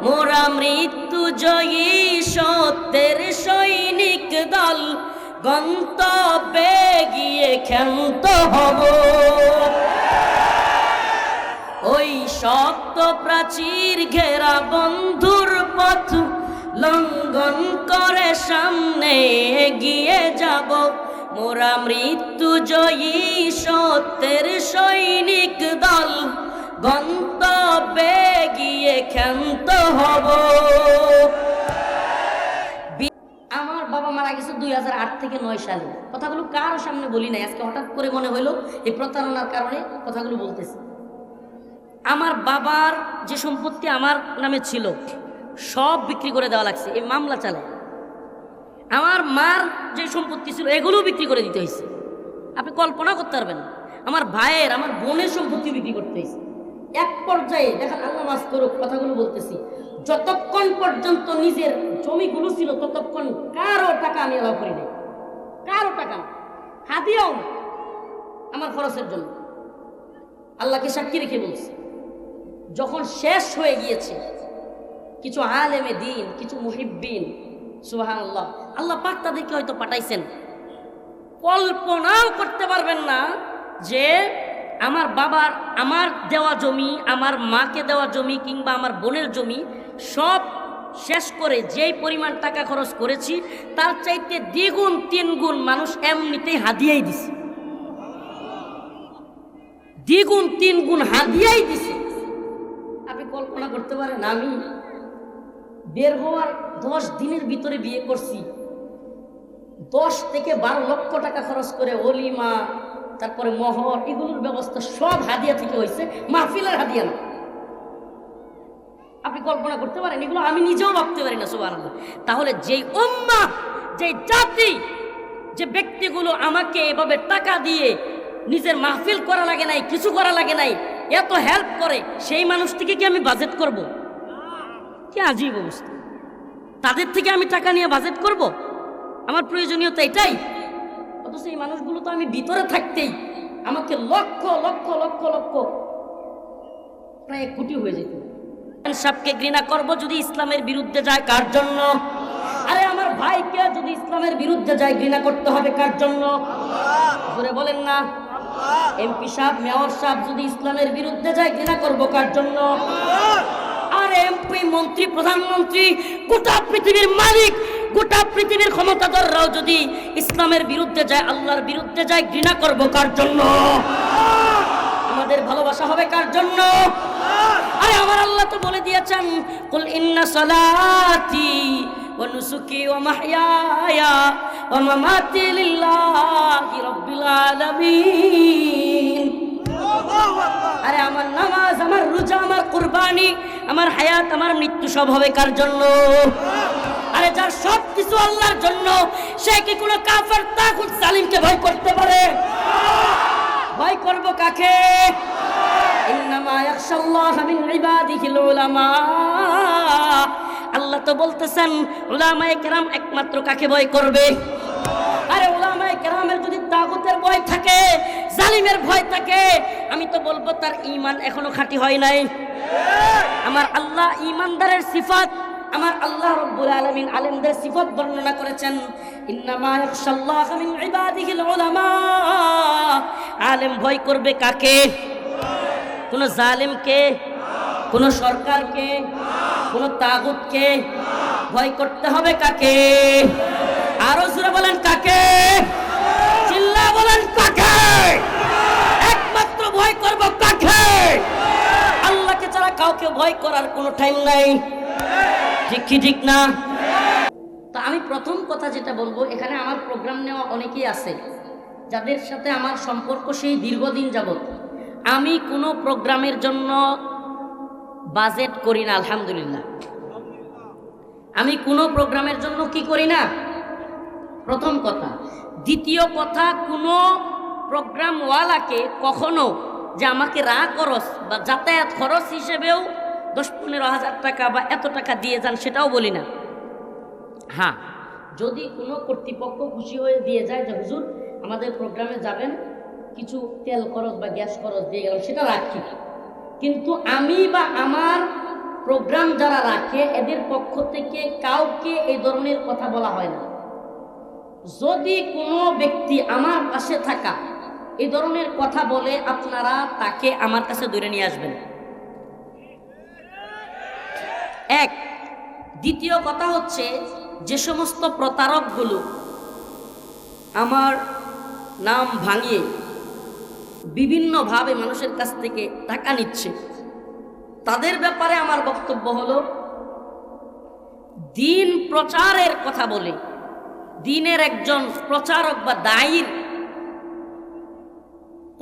মোরা মৃত্যু জয়ী সত্যের সৈনিক দল, গন্তব্যে গিয়ে ক্ষান্ত হব। ওই শক্ত প্রাচীর ঘেরা বন্ধুর পথ লঙ্ঘন করে সামনে এগিয়ে যাব। মোরা মৃত্যু জয়ী সত্যের সৈনিক দল, গন্তব্যে গিয়ে ক্ষান্ত হব। আমার বাবা মারা গেছে 2008 থেকে 9 সালে। কথাগুলো কারো সামনে বলি নাই, আজকে হঠাৎ করে মনে হইলো এই প্রতারণার কারণে কথাগুলো বলতেছি। আমার বাবার যে সম্পত্তি আমার নামে ছিল সব বিক্রি করে দেওয়া লাগছে, এই মামলা চালায়। আমার মার যে সম্পত্তি ছিল এগুলো বিক্রি করে দিতে হয়েছে। আপনি কল্পনা করতে পারবেন, আমার ভাইয়ের, আমার বোনের সম্পত্তি বিক্রি করতে হয়েছে। এক পর্যায়ে দেখেন, আল্লাহ মাফ করুক, কথাগুলো বলতেছি, যতক্ষণ পর্যন্ত নিজের জমিগুলো ছিল ততক্ষণ কারো টাকা আমি অ্যালাউ করি নাই, কারো টাকা হাদিয়াও না, আমার খরচের জন্য। আল্লাহকে সাক্ষী রেখে বলছি, যখন শেষ হয়ে গিয়েছে, কিছু আলেমে দিন, কিছু মুহিব্বিন, সুবহানাল্লাহ, আল্লাহ পাক তাদেরকে হয়তো পাঠাইছেন। কল্পনাও করতে পারবেন না যে আমার বাবার, আমার দেওয়া জমি, আমার মাকে দেওয়া জমি কিংবা আমার বোনের জমি সব শেষ করে যেই পরিমাণ টাকা খরচ করেছি তার চাইতে দ্বিগুণ তিনগুণ মানুষ এমনিতেই হাদিয়াই দিছে, দ্বিগুণ তিনগুণ হাদিয়াই দিছে। আপনি কল্পনা করতে পারেন, আমি বের হওয়ার 10 দিনের ভিতরে বিয়ে করছি, 10 থেকে 12 লক্ষ টাকা খরচ করে ওলিমা, তারপরে মোহর, এগুলোর ব্যবস্থা সব হাদিয়া থেকে হয়েছে, মাহফিলের হাদিয়া না। আপনি কল্পনা করতে পারেন, এগুলো আমি নিজেও ভাবতে পারি না, সুবহানাল্লাহ। তাহলে যেই উম্মাহ, যেই জাতি, যে ব্যক্তিগুলো আমাকে এভাবে টাকা দিয়ে নিজের মাহফিল করা লাগে নাই, কিছু করা লাগে নাই, এত হেল্প করে, সেই মানুষটিকে কি আমি বাজেট করব? কি আজীব অবস্থা! তাদের থেকে আমি টাকা নিয়ে বাজেট করব? আমার প্রয়োজনীয়তা এটাই? অথচ এই মানুষগুলো তো আমি ভিতরে থাকতেই আমাকে লক্ষ লক্ষ লক্ষ লক্ষ, প্রায় 1 কোটি হয়ে যেত। সবকে ঘৃণা করব যদি ইসলামের বিরুদ্ধে যায়, কার জন্য? আরে আমার ভাইকে যদি ইসলামের বিরুদ্ধে যায় ঘৃণা করতে হবে কার জন্য? জোরে বলেন না। এমপি সাহেব, মেয়র সাহেব যদি ইসলামের বিরুদ্ধে যায় ঘৃণা করব কার জন্য? আর এমপি, মন্ত্রী, প্রধানমন্ত্রী, গোটা পৃথিবীর মালিক, গোটা পৃথিবীর ক্ষমতাধররাও যদি ইসলামের বিরুদ্ধে যায়, আল্লাহর বিরুদ্ধে যায়, ঘৃণা করব কার জন্য? আমাদের ভালোবাসা হবে কার জন্য? আরে আমার আল্লাহ তো বলে দিয়েছেন, কুল ইন্না সালাতি ওয়া নুসুকি ওয়া মাহইয়ায়া ওয়া মামাতি লিল্লাহি রাব্বিল আলামিন। আরে আমার নামাজ, আমার রোজা, আমার কুরবানি, আমার হায়াত, আমার মৃত্যু সব হবে কার জন্য? আরে যার সব কিছু আল্লাহর জন্য, সে কি কোনো কাফের, তাগুত, জালিমকে ভয় করতে পারে? ভয় করব কাকে? ইন্নামা ইয়াখশাল্লাহা মিন ইবাদিহিল উলামা। আল্লাহ তো বলতেছেন, উলামায়ে কেরাম একমাত্র কাকে ভয় করবে? আরে উলামায়ে কেরামের যদি তাগুতের ভয় থাকে, জালিমের ভয় থাকে, আমি তো বলবো তার ঈমান এখনো খাঁটি হয় নাই। আমার আল্লাহ ঈমানদারের সিফাত, আমার আল্লাহ রাব্বুল আলামিন আলেমদের সিফাত বর্ণনা করেছেন, ইন্নামা ইয়াখশাল্লাহা মিন ইবাদিহিল উলামা। আলেম ভয় করবে কাকে? কোন জালিমকে, কোন সরকারকে, কোন তাগুতকে? ভয় করতে হবে কাকে? আরো জোরে বলেন কাকে? চিল্লা বলেন কাকে? একমাত্র ভয় করব কাকে? আল্লাহকে ছাড়া কাউকে ভয় করার কোনো টাইম নাই। ঠিক কি ঠিক না? তো আমি প্রথম কথা যেটা বলবো, এখানে আমার প্রোগ্রাম নেওয়া অনেকেই আছে যাদের সাথে আমার সম্পর্ক সেই দীর্ঘদিন যাবত। আমি কোনো প্রোগ্রামের জন্য বাজেট করি না, আলহামদুলিল্লাহ। আমি কোনো প্রোগ্রামের জন্য কি করি না, প্রথম কথা। দ্বিতীয় কথা, কোনো প্রোগ্রামওয়ালাকে কখনো যে আমাকে খরচ বা যাতায়াত খরচ হিসেবেও 10-15 হাজার টাকা বা এত টাকা দিয়ে যান, সেটাও বলি না। হ্যাঁ, যদি কোনো কর্তৃপক্ষ খুশি হয়ে দিয়ে যায় যে হুজুর আমাদের প্রোগ্রামে যাবেন, কিছু তেল খরচ বা গ্যাস খরচ দিয়ে গেলাম, সেটা রাখি। কিন্তু আমি বা আমার প্রোগ্রাম যারা রাখে এদের পক্ষ থেকে কাউকে এই ধরনের কথা বলা হয় না। যদি কোনো ব্যক্তি আমার পাশে থাকা এই ধরনের কথা বলে, আপনারা তাকে আমার কাছে ধরে নিয়ে আসবেন। এক। দ্বিতীয় কথা হচ্ছে, যে সমস্ত প্রতারকগুলো আমার নাম ভাঙিয়ে বিভিন্নভাবে মানুষের কাছ থেকে টাকা নিচ্ছে, তাদের ব্যাপারে আমার বক্তব্য হলো, দিন প্রচারের কথা বলে দিনের একজন প্রচারক বা দায়ীর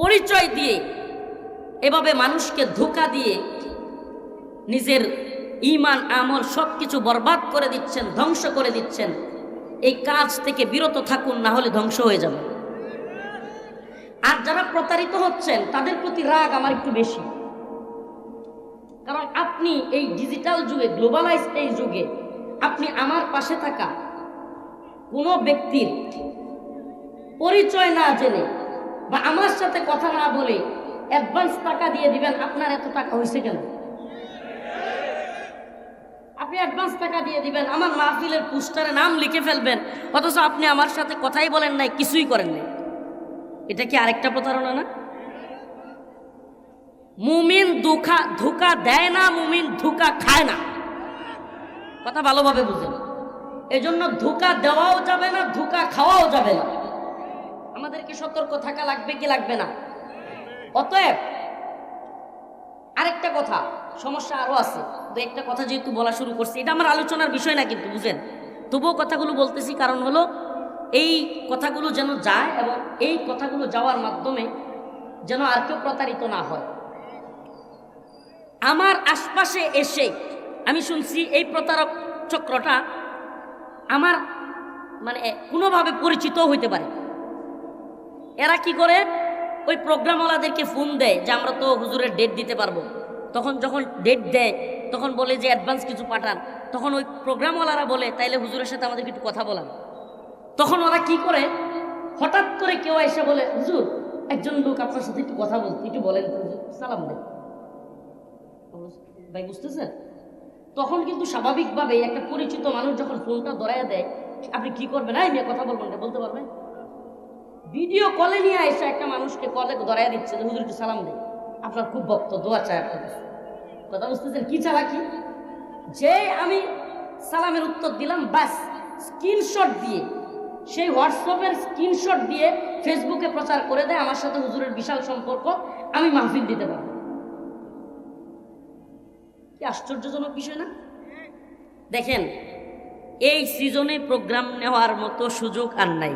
পরিচয় দিয়ে এভাবে মানুষকে ধোঁকা দিয়ে নিজের ঈমান আমল সবকিছু বরবাদ করে দিচ্ছেন, ধ্বংস করে দিচ্ছেন। এই কাজ থেকে বিরত থাকুন, না হলে ধ্বংস হয়ে যাবে। আর যারা প্রতারিত হচ্ছেন তাদের প্রতি রাগ আমার একটু বেশি, কারণ আপনি এই ডিজিটাল যুগে, গ্লোবালাইজড এই যুগে, আপনি আমার পাশে থাকা কোনো ব্যক্তির পরিচয় না জেনে বা আমার সাথে কথা না বলে অ্যাডভান্স টাকা দিয়ে দিবেন। আপনার এত টাকা হয়েছে কেন? আপনি অ্যাডভান্স টাকা দিয়ে দিবেন, আমার মাহফিলের পোস্টারে নাম লিখে ফেলবেন, অথচ আপনি আমার সাথে কথাই বলেন নাই, কিছুই করেন নাই। এটা কি আরেকটা প্রতারণা না? মুমিন ধোঁকা দেয় না, মুমিন ধোঁকা খায় না। কথা ভালোভাবে বুঝেন। এজন্য ধোঁকা দেওয়াও যাবে না, ধোঁকা খাওয়াও যাবে না। আমাদেরকে সতর্ক থাকা লাগবে কি লাগবে না? অতএব আরেকটা কথা, সমস্যা আরো আছে, তো একটা কথা যেহেতু বলা শুরু করছি, এটা আমার আলোচনার বিষয় না কিন্তু, বুঝেন, তবুও কথাগুলো বলতেছি, কারণ হলো এই কথাগুলো যেন যায় এবং এই কথাগুলো যাওয়ার মাধ্যমে যেন আর কেউ প্রতারিত না হয়। আমার আশপাশে এসে আমি শুনছি এই প্রতারক চক্রটা আমার মানে কোনোভাবে পরিচিত হইতে পারে। এরা কি করে, ওই প্রোগ্রামওয়ালাদেরকে ফোন দেয় যে আমরা তো হুজুরের ডেট দিতে পারবো। তখন যখন ডেট দেয় তখন বলে যে অ্যাডভান্স কিছু পাঠান। তখন ওই প্রোগ্রামওয়ালারা বলে তাইলে হুজুরের সাথে আমাদেরকে একটু কথা বলান। তখন ওরা কি করে, হঠাৎ করে কেউ এসে বলে, হুজুর একজন লোক আপনার সাথে একটু কথা বলতে, একটু বলেন, সালাম দেন। ভাই বুঝতেছেন? তখন কিন্তু স্বাভাবিকভাবে একটা পরিচিত মানুষ যখন ফোনটা ধরাইয়া দেয়, আপনি কি করবেন? এই মেয়ে কথা বলবেন না, বলতে পারবেন? ভিডিও কলে নিয়ে এসে একটা মানুষকে কলে ধরাইয়া দিচ্ছে যে হুজুর একটু সালাম দেন, আপনার খুব ভক্ত, দোয়া চায় আপনার কাছে। কথা বুঝতেছেন কি চালাকি? যে আমি সালামের উত্তর দিলাম, বাস স্ক্রিনশট দিয়ে, সেই হোয়াটসঅ্যাপের স্ক্রিনশট দিয়ে ফেসবুকে প্রচার করে দেয় আমার সাথে হুজুরের বিশাল সম্পর্ক, আমি মাহফিল দিতে পারবো। কি আশ্চর্যজনক বিষয় না? দেখেন, এই সিজনে প্রোগ্রাম নেওয়ার মতো সুযোগ আর নাই,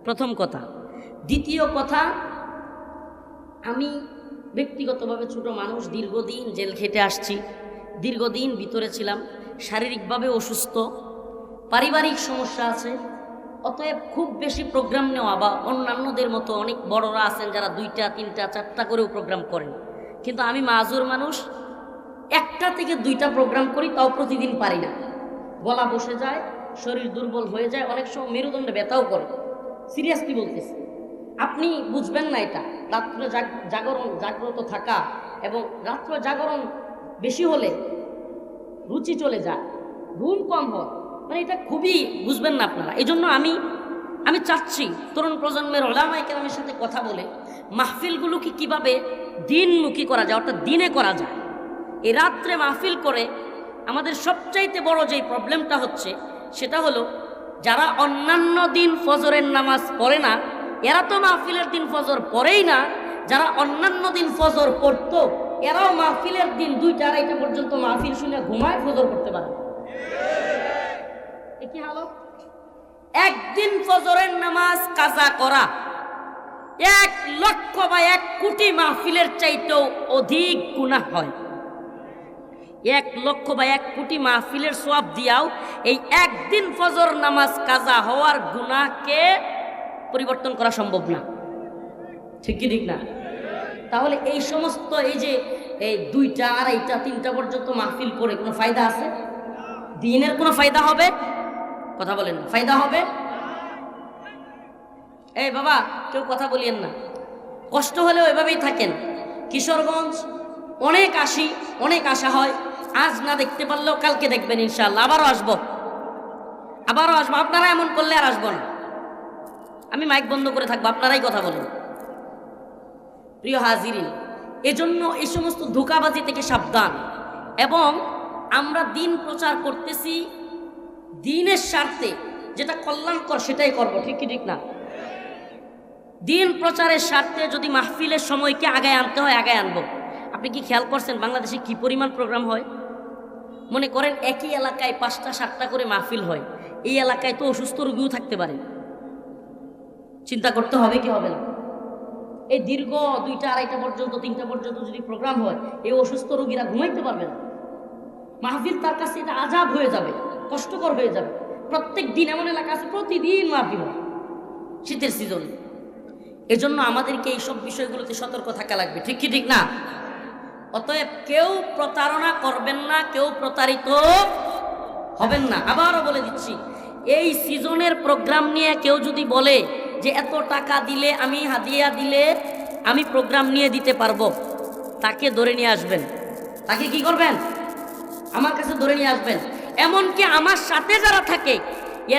প্রথম কথা। দ্বিতীয় কথা, আমি ব্যক্তিগতভাবে ছোট মানুষ, দীর্ঘদিন জেল খেটে আসছি, দীর্ঘদিন ভিতরে ছিলাম, শারীরিকভাবে অসুস্থ, পারিবারিক সমস্যা আছে। অতএব খুব বেশি প্রোগ্রাম নেওয়া বা অন্যান্যদের মতো অনেক বড়রা আছেন যারা 2টা 3টা 4টা করেও প্রোগ্রাম করেন, কিন্তু আমি মাযুর মানুষ, 1টা থেকে 2টা প্রোগ্রাম করি, তাও প্রতিদিন পারি না। গলা বসে যায়, শরীর দুর্বল হয়ে যায়, অনেক সময় মেরুদণ্ডে ব্যথাও করে। সিরিয়াসলি বলতেছি, আপনি বুঝবেন না এটা। রাত্রে জাগ্রত থাকা এবং রাত্র জাগরণ বেশি হলে রুচি চলে যায়, ঘুম কম হয়, মানে এটা খুবই বুঝবেন না আপনারা। এই জন্য আমি চাচ্ছি তরুণ প্রজন্মের ওলামায়ে কেরামের সাথে কথা বলে মাহফিলগুলোকে কিভাবে দিনমুখী করা যায়, অর্থাৎ দিনে করা যায়। এই রাত্রে মাহফিল করে আমাদের সবচাইতে বড় যেই প্রবলেমটা হচ্ছে সেটা হলো, যারা অন্যান্য দিন ফজরের নামাজ পড়ে না, এরা তো মাহফিলের দিন ফজর পড়েই না। যারা অন্যান্য দিন ফজর পড়তো, এরাও মাহফিলের দিন 2টা 2:30 পর্যন্ত মাহফিল শুনে ঘুমায়, ফজর পড়তে পারে। কি হালত! একদিন ফজরের নামাজ কাজা করা 1 লক্ষ বা 1 কোটি মাহফিলের চাইতেও অধিক গুনাহ হয়। 1 লক্ষ বা 1 কোটি মাহফিলের সওয়াব দিয়াও এই একদিন ফজর নামাজ কাজা হওয়ার গুনাহকে পরিবর্তন করা সম্ভব না। ঠিক কি ঠিক না? তাহলে এই সমস্ত এই যে এই 2টা 2:30 3টা পর্যন্ত মাহফিল করে কোনো ফায়দা আছে? দিনের কোনো ফায়দা হবে? কথা বলেন না, ফায়দা হবে? এই বাবা, কেউ কথা বলিয়েন না, কষ্ট হলেও এভাবেই থাকেন। কিশোরগঞ্জ অনেক আসা হয়, আজ না দেখতে পারলেও কালকে দেখবেন ইনশাআল্লাহ। আবারও আসবো। আপনারা এমন করলে আর আসবো না। আমি মাইক বন্ধ করে থাকবো, আপনারাই কথা বলেন। প্রিয় হাজিরিন, এজন্য এই সমস্ত ধোঁকাবাজি থেকে সাবধান। এবং আমরা দিন প্রচার করতেছি দিনের স্বার্থে, যেটা কল্যাণকর সেটাই করব, ঠিক কি ঠিক না? দিন প্রচারের স্বার্থে যদি মাহফিলের সময়কে আগায় আনতে হয় আগায় আনবো। আপনি কি খেয়াল করছেন বাংলাদেশে কি পরিমাণ প্রোগ্রাম হয়? মনে করেন একই এলাকায় 5টা 7টা করে মাহফিল হয়। এই এলাকায় তো অসুস্থ রোগীও থাকতে পারে। চিন্তা করতে হবে কি হবে না? এই দীর্ঘ 2টা 2:30 পর্যন্ত 3টা পর্যন্ত যদি প্রোগ্রাম হয়, এই অসুস্থ রোগীরা ঘুমাইতে পারবে না। মাহফিল তার কাছে এটা আজাব হয়ে যাবে, কষ্টকর হয়ে যাবে। প্রত্যেক দিন এমন এলাকা আছে প্রতিদিন মাহফিল হয় শীতের সিজনে। এজন্য আমাদেরকে এইসব বিষয়গুলোতে সতর্ক থাকা লাগবে, ঠিক কি ঠিক না? অতএব কেউ প্রতারণা করবেন না, কেউ প্রতারিত হবেন না। আবারও বলে দিচ্ছি, এই সিজনের প্রোগ্রাম নিয়ে কেউ যদি বলে যে এত টাকা দিলে, আমি হাদিয়া দিলে আমি প্রোগ্রাম নিয়ে দিতে পারবো, তাকে ধরে নিয়ে আসবেন। তাকে কি করবেন? আমার কাছে ধরে নিয়ে আসবেন। এমনকি আমার সাথে যারা থাকে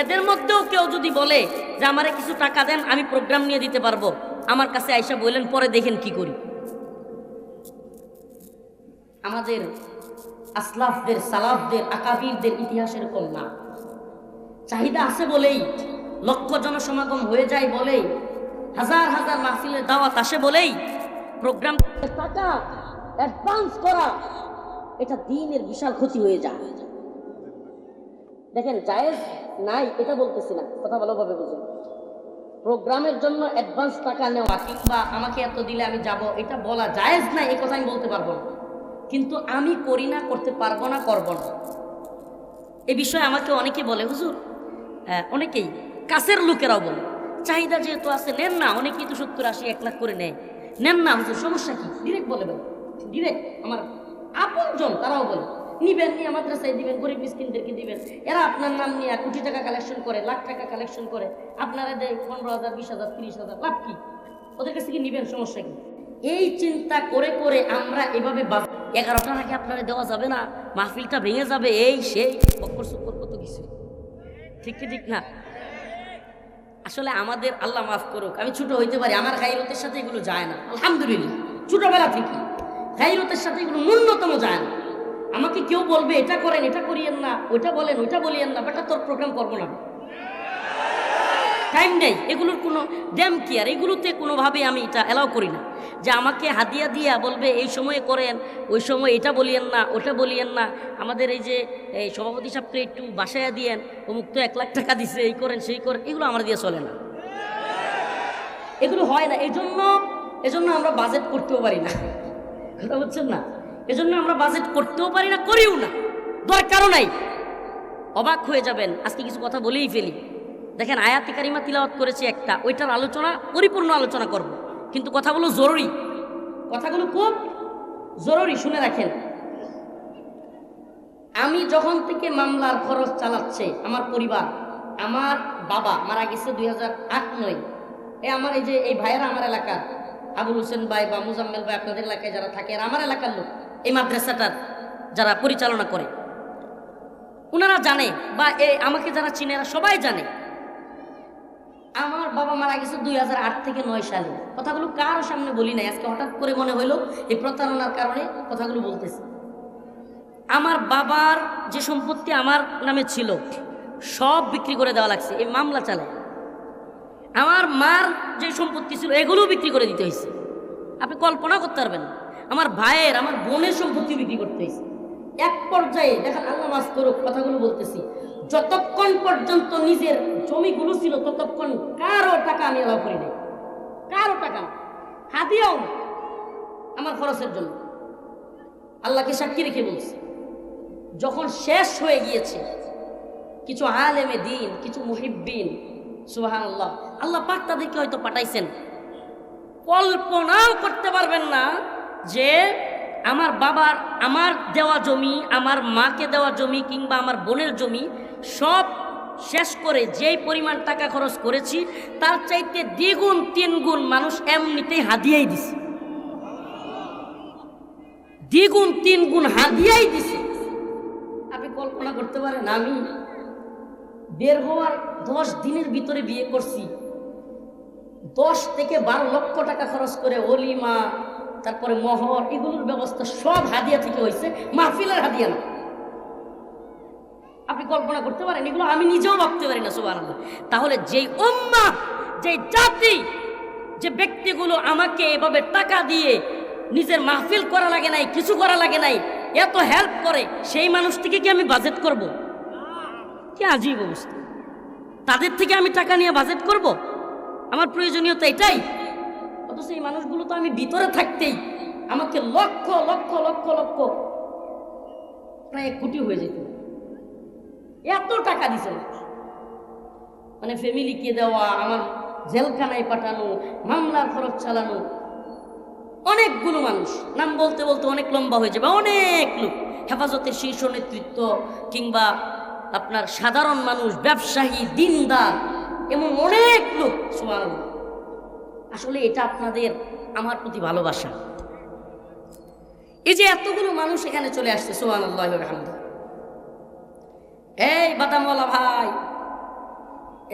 এদের মধ্যেও কেউ যদি বলে যে আমারে কিছু টাকা দেন, আমি প্রোগ্রাম নিয়ে দিতে পারবো, আমার কাছে আইসা বললেন, পরে দেখেন কি করি। আমাদের আসলাফদের, সালাফদের, আকাবিরদের ইতিহাস এরকম না। চাহিদা আছে বলেই, লক্ষ জনসমাগম হয়ে যায় বলেই, হাজার হাজার মাহফিলের দাওয়াত আসে বলেই প্রোগ্রাম টাকা অ্যাডভান্স করা, এটা দিনের বিশাল ক্ষতি হয়ে যায়। দেখেন, জায়েজ নাই এটা বলতেছি না, কথা ভালোভাবে বুঝুন। প্রোগ্রামের জন্য অ্যাডভান্স টাকা নেওয়া কিংবা আমাকে এত দিলে আমি যাব, এটা বলা জায়েজ নাই, এই কথা আমি বলতে পারবো না। কিন্তু আমি করি না, করতে পারবো না, করবো না। এ বিষয়ে আমাকে অনেকে বলে, হুজুর, অনেকেই কাছের লোকেরাও বলে, চাহিদা যেহেতু আছে নেন না, অনেকেই তো 70, 80, 1 লাখ করে নেয়, নেন না হুজুর, সমস্যা কি? ডিরেক্ট বলে, ডিরেক্ট আমার আপনজন তারাও বলে, নিবেন, নিয়ে মাদ্রাসায় দিবেন, গরিব মিসকিনদেরকে দিবেন। এরা আপনার নাম নিয়ে কোটি টাকা কালেকশন করে, লাখ টাকা কালেকশন করে, আপনারা দেয় 15,000, 20,000, 30,000, লাভ কি? ওদের কাছে কি নিবেন? সমস্যা কি? এই চিন্তা করে করে আমরা এভাবে 11টা নাকি আপনারা দেওয়া যাবে না, মাহফিলটা ভেঙে যাবে, এই সেই বকর সুকর কত কিছু, ঠিক কি ঠিক না? আসলে আমাদের আল্লাহ মাফ করুক, আমি ছোট হইতে পারি, আমার গায়রতের সাথে এগুলো যায় না। আলহামদুলিল্লাহ, ছোটবেলা থেকে গায়রতের সাথে এগুলো ন্যূনতম যায় না। আমাকে কেউ বলবে এটা করেন, এটা করিয়েন না, ওইটা বলেন, ওইটা বলিয়েন না, বেটা তোর প্রোগ্রাম করবো না, টাইম নেই। এগুলোর কোনো ড্যাম কেয়ার, এগুলোতে কোনোভাবে আমি এটা অ্যালাউ করি না যে আমাকে হাদিয়া দিয়া বলবে এই সময়ে করেন, ওই সময় এটা বলিয়েন না, ওটা বলিয়েন না। আমাদের এই যে এই সভাপতি সাহেবকে একটু বাসায় দিয়েন, অমুক তো 1 লাখ টাকা দিছে, এই করেন সেই করেন, এগুলো আমার দিয়ে চলে না, এগুলো হয় না। এজন্য আমরা বাজেট করতেও পারি না, কথা বুঝছেন না? এজন্য আমরা বাজেট করতেও পারি না, করিও না, দরকারও নাই। অবাক হয়ে যাবেন, আজকে কিছু কথা বলেই ফেলি। দেখেন, আয়াতে কারিমা তিলাওয়াত করেছি একটা, ওইটার আলোচনা পরিপূর্ণ আলোচনা করব, কিন্তু কথাগুলো জরুরি, কথাগুলো খুব জরুরি, শুনে রাখেন। আমি যখন থেকে মামলার খরচ চালাচ্ছে আমার পরিবার, আমার বাবা মারা গেছে 2008-9, আমার এই যে এই ভাইয়েরা আমার এলাকার, আবুল হোসেন ভাই বা মুজাম্মেল ভাই, আপনাদের এলাকায় যারা থাকে, আর আমার এলাকার লোক, এই মাদ্রাসাটার যারা পরিচালনা করে, ওনারা জানে, বা আমাকে যারা চিনে এরা সবাই জানে, আমার বাবা মারা গেছে 2008 থেকে 9 সালে। কথাগুলো কারো সামনে বলি নাই, আজকে হঠাৎ করে মনে হইলো এই প্রতারণার কারণে কথাগুলো বলতেছি। আমার বাবার যে সম্পত্তি আমার নামে ছিল সব বিক্রি করে দেওয়া লাগছে এই মামলা চালায়। আমার মার যে সম্পত্তি ছিল এগুলোও বিক্রি করে দিতে হয়েছে, আপনি কল্পনা করতে পারবেন না। আমার ভাইয়ের, আমার বোনের সম্পত্তি বিক্রি করতে হয়েছে। এক পর্যায়ে দেখেন, আল্লাহ মাফ করুক, কথাগুলো বলতেছি, যতক্ষণ পর্যন্ত নিজের জমিগুলো ছিল ততক্ষণ কারো টাকা আমি অ্যালাউ করি নাই, কারো টাকা হাদিয়াও না, আমার খরচের জন্য। আল্লাহকে সাক্ষী রেখে বলছি, যখন শেষ হয়ে গিয়েছে, কিছু আলেমে দিন, কিছু মুহিব্বিন, সুবহানাল্লাহ, আল্লাহ পাক তাদেরকে হয়তো পাঠাইছেন, কল্পনাও করতে পারবেন না যে আমার বাবার, আমার দেওয়া জমি, আমার মাকে দেওয়া জমি কিংবা আমার বোনের জমি সব শেষ করে যেই পরিমাণ টাকা খরচ করেছি তার চাইতে 2 গুণ মানুষ এমনিতেই হাদিয়াই দিছে, 2 গুণ 3 গুণ হাদিয়াই দিছে। কল্পনা করতে পারেন, আমি বের হওয়ার 10 দিনের ভিতরে বিয়ে করছি, 10 থেকে 12 লক্ষ টাকা খরচ করে অলিমা, তারপরে মোহর, এগুলোর ব্যবস্থা সব হাদিয়া থেকে হয়েছে, মাহফিলের হাদিয়া না। আপনি কল্পনা করতে পারেন? এগুলো আমি নিজেও ভাবতে পারি না, সুবহানাল্লাহ। তাহলে যেই উম্মাহ, যেই জাতি, যে ব্যক্তিগুলো আমাকে এভাবে টাকা দিয়ে নিজের মাহফিল করা লাগে নাই, কিছু করা লাগে নাই, এত হেল্প করে, সেই মানুষটিকে কি আমি বাজেট করব? কি আজীব অবস্থা! তাদের থেকে আমি টাকা নিয়ে বাজেট করব? আমার প্রয়োজনীয়তা এটাই? অথচ এই মানুষগুলো তো আমি ভিতরে থাকতেই আমাকে লক্ষ লক্ষ লক্ষ লক্ষ, প্রায় 1 কোটি হয়ে যেত, এত টাকা দিছে। মানে ফ্যামিলিকে দেওয়া, আমার জেলখানায় পাঠানো, মামলার খরচ চালানো, অনেকগুলো মানুষ, নাম বলতে বলতে অনেক লম্বা হয়ে যাবে, অনেক লোক, হেফাজতের শীর্ষ নেতৃত্ব কিংবা আপনার সাধারণ মানুষ, ব্যবসায়ী, দিনদার, এমন অনেক লোক। সুবহানাল্লাহ। আসলে এটা আপনাদের আমার প্রতি ভালোবাসা। এই যে এতগুলো মানুষ এখানে চলে আসছে, সুবহানাল্লাহ ওয়া বিহামদিহি। এই বাদামওয়ালা ভাই,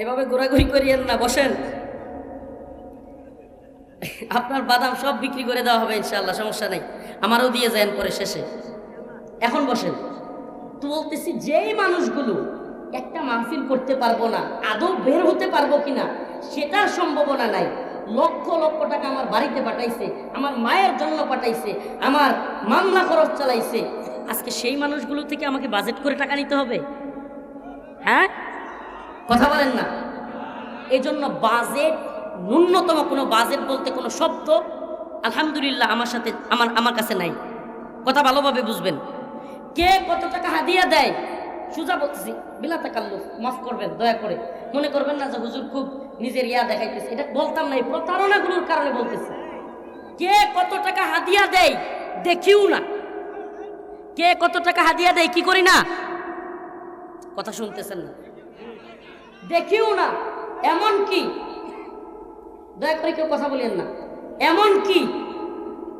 এভাবে ঘোরাঘুরি করিয়েন না, বসেন। আপনার বাদাম সব বিক্রি করে দেওয়া হবে ইনশাআল্লাহ, সমস্যা নেই, আমারও দিয়ে যান পরে শেষে। এখন বসেন। তো বলতেছি, যেই মানুষগুলো একটা মাহফিল করতে পারবো না, আদৌ বের হতে পারবো কিনা সেটার সম্ভাবনা নাই, লক্ষ লক্ষ টাকা আমার বাড়িতে পাঠাইছে, আমার মায়ের জন্য পাঠাইছে, আমার মামলা খরচ চালাইছে, আজকে সেই মানুষগুলো থেকে আমাকে বাজেট করে টাকা নিতে হবে? হ্যাঁ, কথা বলেন না। এই জন্য বাজেট, ন্যূনতম কোনো বাজেট বলতে কোনো শব্দ আলহামদুলিল্লাহ আমার কাছে নাই। কথা ভালোভাবে বুঝবেন। কে কত টাকা হাদিয়া দেয়, সুজা বলতেছি, বিলা তাকাল্লুফ, মাফ করবেন দয়া করে, মনে করবেন না যে হুজুর খুব নিজের দেখাইতেছে, এটা বলতাম না, এই প্রতারণাগুলোর কারণে বলতেছি। কে কত টাকা হাদিয়া দেয় দেখিও না, কে কত টাকা হাদিয়া দেয় কি করি না, কথা শুনতেছেন না, দেখিও না। এমন কি, দয়া করে কেউ কথা বলেন না, এমন কি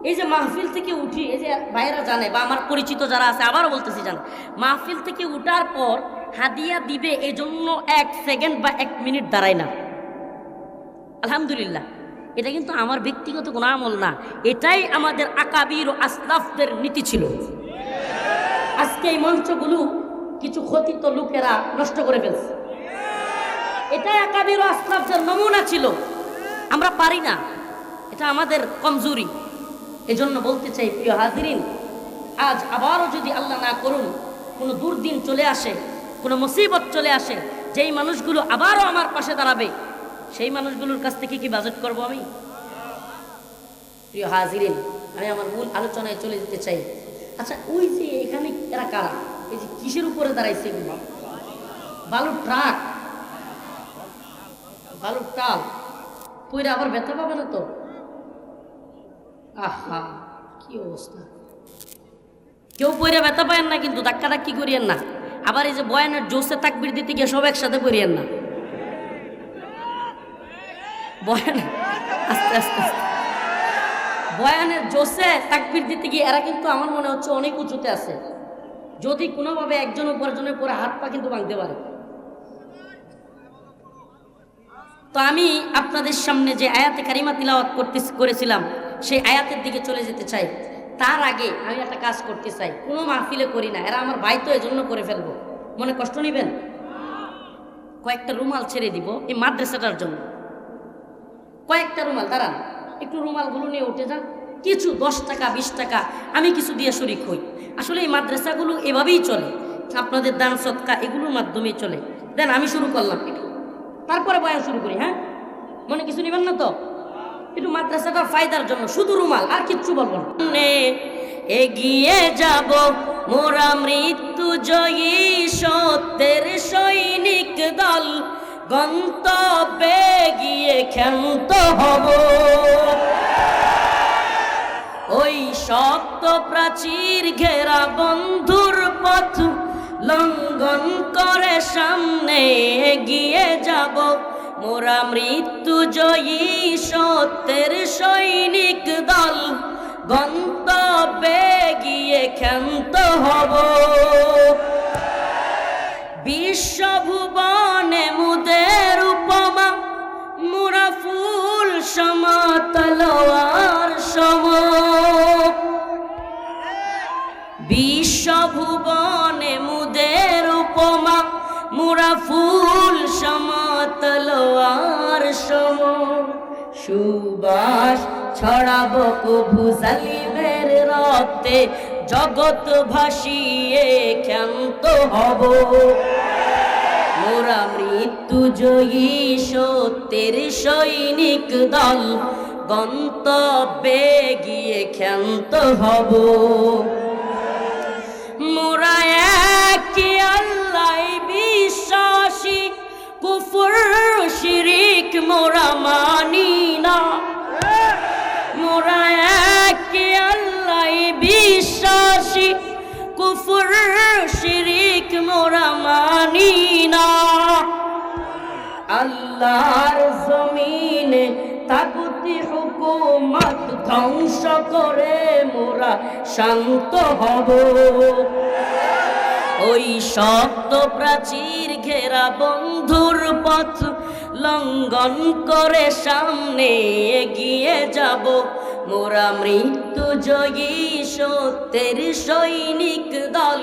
এই যে মাহফিল থেকে উঠি, এই যে ভাইয়েরা জানে বা আমার পরিচিত যারা আছে, আবারও বলতেছি জানে, মাহফিল থেকে উঠার পর হাদিয়া দিবে এজন্য 1 সেকেন্ড বা 1 মিনিট দাঁড়ায় না। আলহামদুলিল্লাহ, এটা কিন্তু আমার ব্যক্তিগত কোনো আমল না, এটাই আমাদের আকাবির ও আসলাফদের নীতি ছিল। আজকে এই মঞ্চগুলো কিছু খতিত লোকেরা নষ্ট করে ফেলছে, এটাই আকাবির ও আসলাফদের নমুনা ছিল। আমরা পারি না, এটা আমাদের কমজোরি। এজন্য বলতে চাই, প্রিয় হাজিরিন, আজ আবারও যদি আল্লাহ না করুন কোনো দুর্দিন চলে আসে, কোনো মুসিবত চলে আসে, যেই মানুষগুলো আবারও আমার পাশে দাঁড়াবে, সেই মানুষগুলোর কাছ থেকে কি বাজেট করব আমি? প্রিয় হাজিরিন, আমি আমার মূল আলোচনায় চলে যেতে চাই। আচ্ছা, ওই যে এখানে এরা কারা, এই যে কিসের উপরে দাঁড়াইছে এগুলো? বালুর ট্রাক, বালুর টাল, পইরা আবার ব্যথা পাবে না তো? আহা, কি অবস্থা! কেউ পইরা ব্যথা পায়েন না, কিন্তু ধাক্কা ধাক্কি করিয়েন না। আবার এই যে বয়ানের জোসে তাকবীর দিতে গিয়ে সব একসাথে করিয়েন না। বয়ান আস্তে আস্তে আস্তে, বয়ানের জোসে তাকবীর দিতে গিয়ে এরা কিন্তু আমার মনে হচ্ছে অনেক উঁচুতে আছে। যদি কোনোভাবে একজন উপার্জনের পরে হাত পা কিন্তু ভাঙতে পারে। তো আমি আপনাদের সামনে যে আয়াতে কারিমা তিলাওয়াত করেছিলাম, সেই আয়াতের দিকে চলে যেতে চাই। তার আগে আমি একটা কাজ করতে চাই, কোনো মাহফিলে করি না, এরা আমার ভাই তো এজন্য করে ফেলবো, মনে কষ্ট নেবেন। কয়েকটা রুমাল ছেড়ে দিব এই মাদ্রাসাটার জন্য, কয়েকটা রুমাল, দাঁড়ান একটু রুমালগুলো নিয়ে উঠে যান, কিছু 10 টাকা 20 টাকা আমি কিছু দিয়ে শরিক হই। আসলে এই মাদ্রাসাগুলো এভাবেই চলে, আপনাদের দান সদকা এগুলোর মাধ্যমেই চলে। দেন আমি শুরু করলাম, তারপরে বয়ান শুরু করি। হ্যাঁ, মনে কিছু নেবেন না তো? একটু মাদ্রাসাটার ফায়দার জন্য শুধু রুমাল, আর কিচ্ছু বলবো না। এগিয়ে যাব মোরা মৃত্যু জয়ী সত্যের সৈনিক দল, গন্তব্যে গিয়ে ক্ষান্ত হব। ওই শক্ত প্রাচীর ঘেরা বন্ধুর পথ লঙ্ঘন করে সামনে এগিয়ে যাব মোরা মৃত্যু জয়ী সত্যের সৈনিক দল, গন্তব্যে গিয়ে ক্ষান্ত হব। বিশ্বভুবনে মুদের উপমা মোরা ফুল সম তলোয়ার সম। বিশ্বভুবনে মুদের উপমা মোরা ফুল সম তলোয়ার সম। সুবাস ছড়াবো কভু জালিমের রক্তে, জগৎ ভাসিয়ে ক্ষান্ত হব। মোরা মৃত্যু জয়ী সত্যের সৈনিক দল, গন্তব্যে গিয়ে ক্ষান্ত হব। মোরা একে আল্লাহ বিশ্বাসী, কুফর শিরিক মোরা মানি না। মোরা একে আল্লাহ বিশ্বাসী, কুফর শিরিক মোরা মানি না। আল্লাহর জমিনে তাগুতি হুকুমত ধ্বংস করে মোরা শান্ত হব। ওই শক্ত প্রাচীর ঘেরা বন্ধুর পথ লঙ্ঘন করে সামনে এগিয়ে যাব। মোরা মৃত্যু জয়ী সত্যের সৈনিক দল,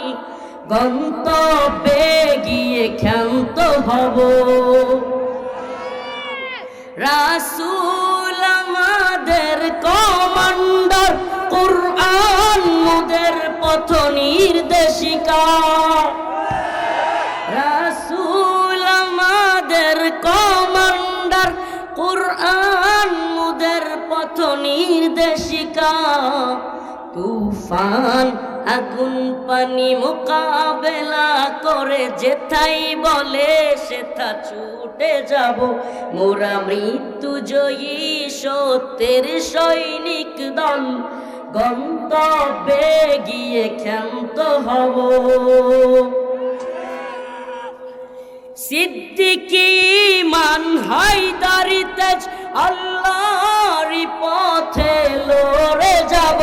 গন্তব্যে গিয়ে ক্ষান্ত হব। রাসূল আমাদের কমান্ডার, কুরআন মোদের পথ নির্দেশিকা। রাসূল আমাদের কমান্ডার, কুরআন মোদের পথ নির্দেশিকা। তুফান আগুন পানি মোকাবেলা করে যেথাই বলে সেথা ছুটে যাব। মোরা মৃত্যু জয়ী সত্যের সৈনিক দল, গন্তব্যে গিয়ে ক্ষান্ত হব। সিদ্দিকী মান হায়দারি তেজ, আল্লাহর পথে লড়ে যাব।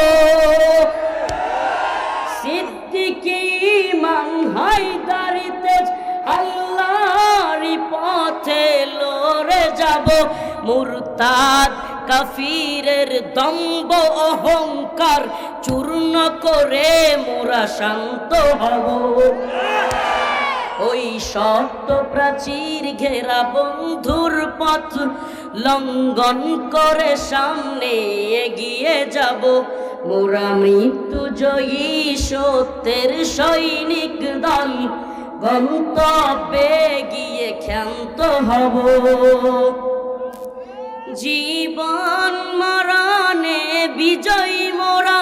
সিদ্দিকী মান হায়দারি তেজ, আল্লাহর পথে লড়ে যাব। মুরতাদ কাফিরের দম্ভ অহংকার চূর্ণ করে মোরা শান্ত হব। ওই শক্ত প্রাচীর ঘেরা বন্ধুর পথ লঙ্ঘন করে সামনে এগিয়ে যাব। মোরা মৃত্যু জয়ী সত্যের সৈনিক দল, গন্তব্যে গিয়ে ক্ষান্ত হব। জীবন মরণে বিজয়ী মোরা,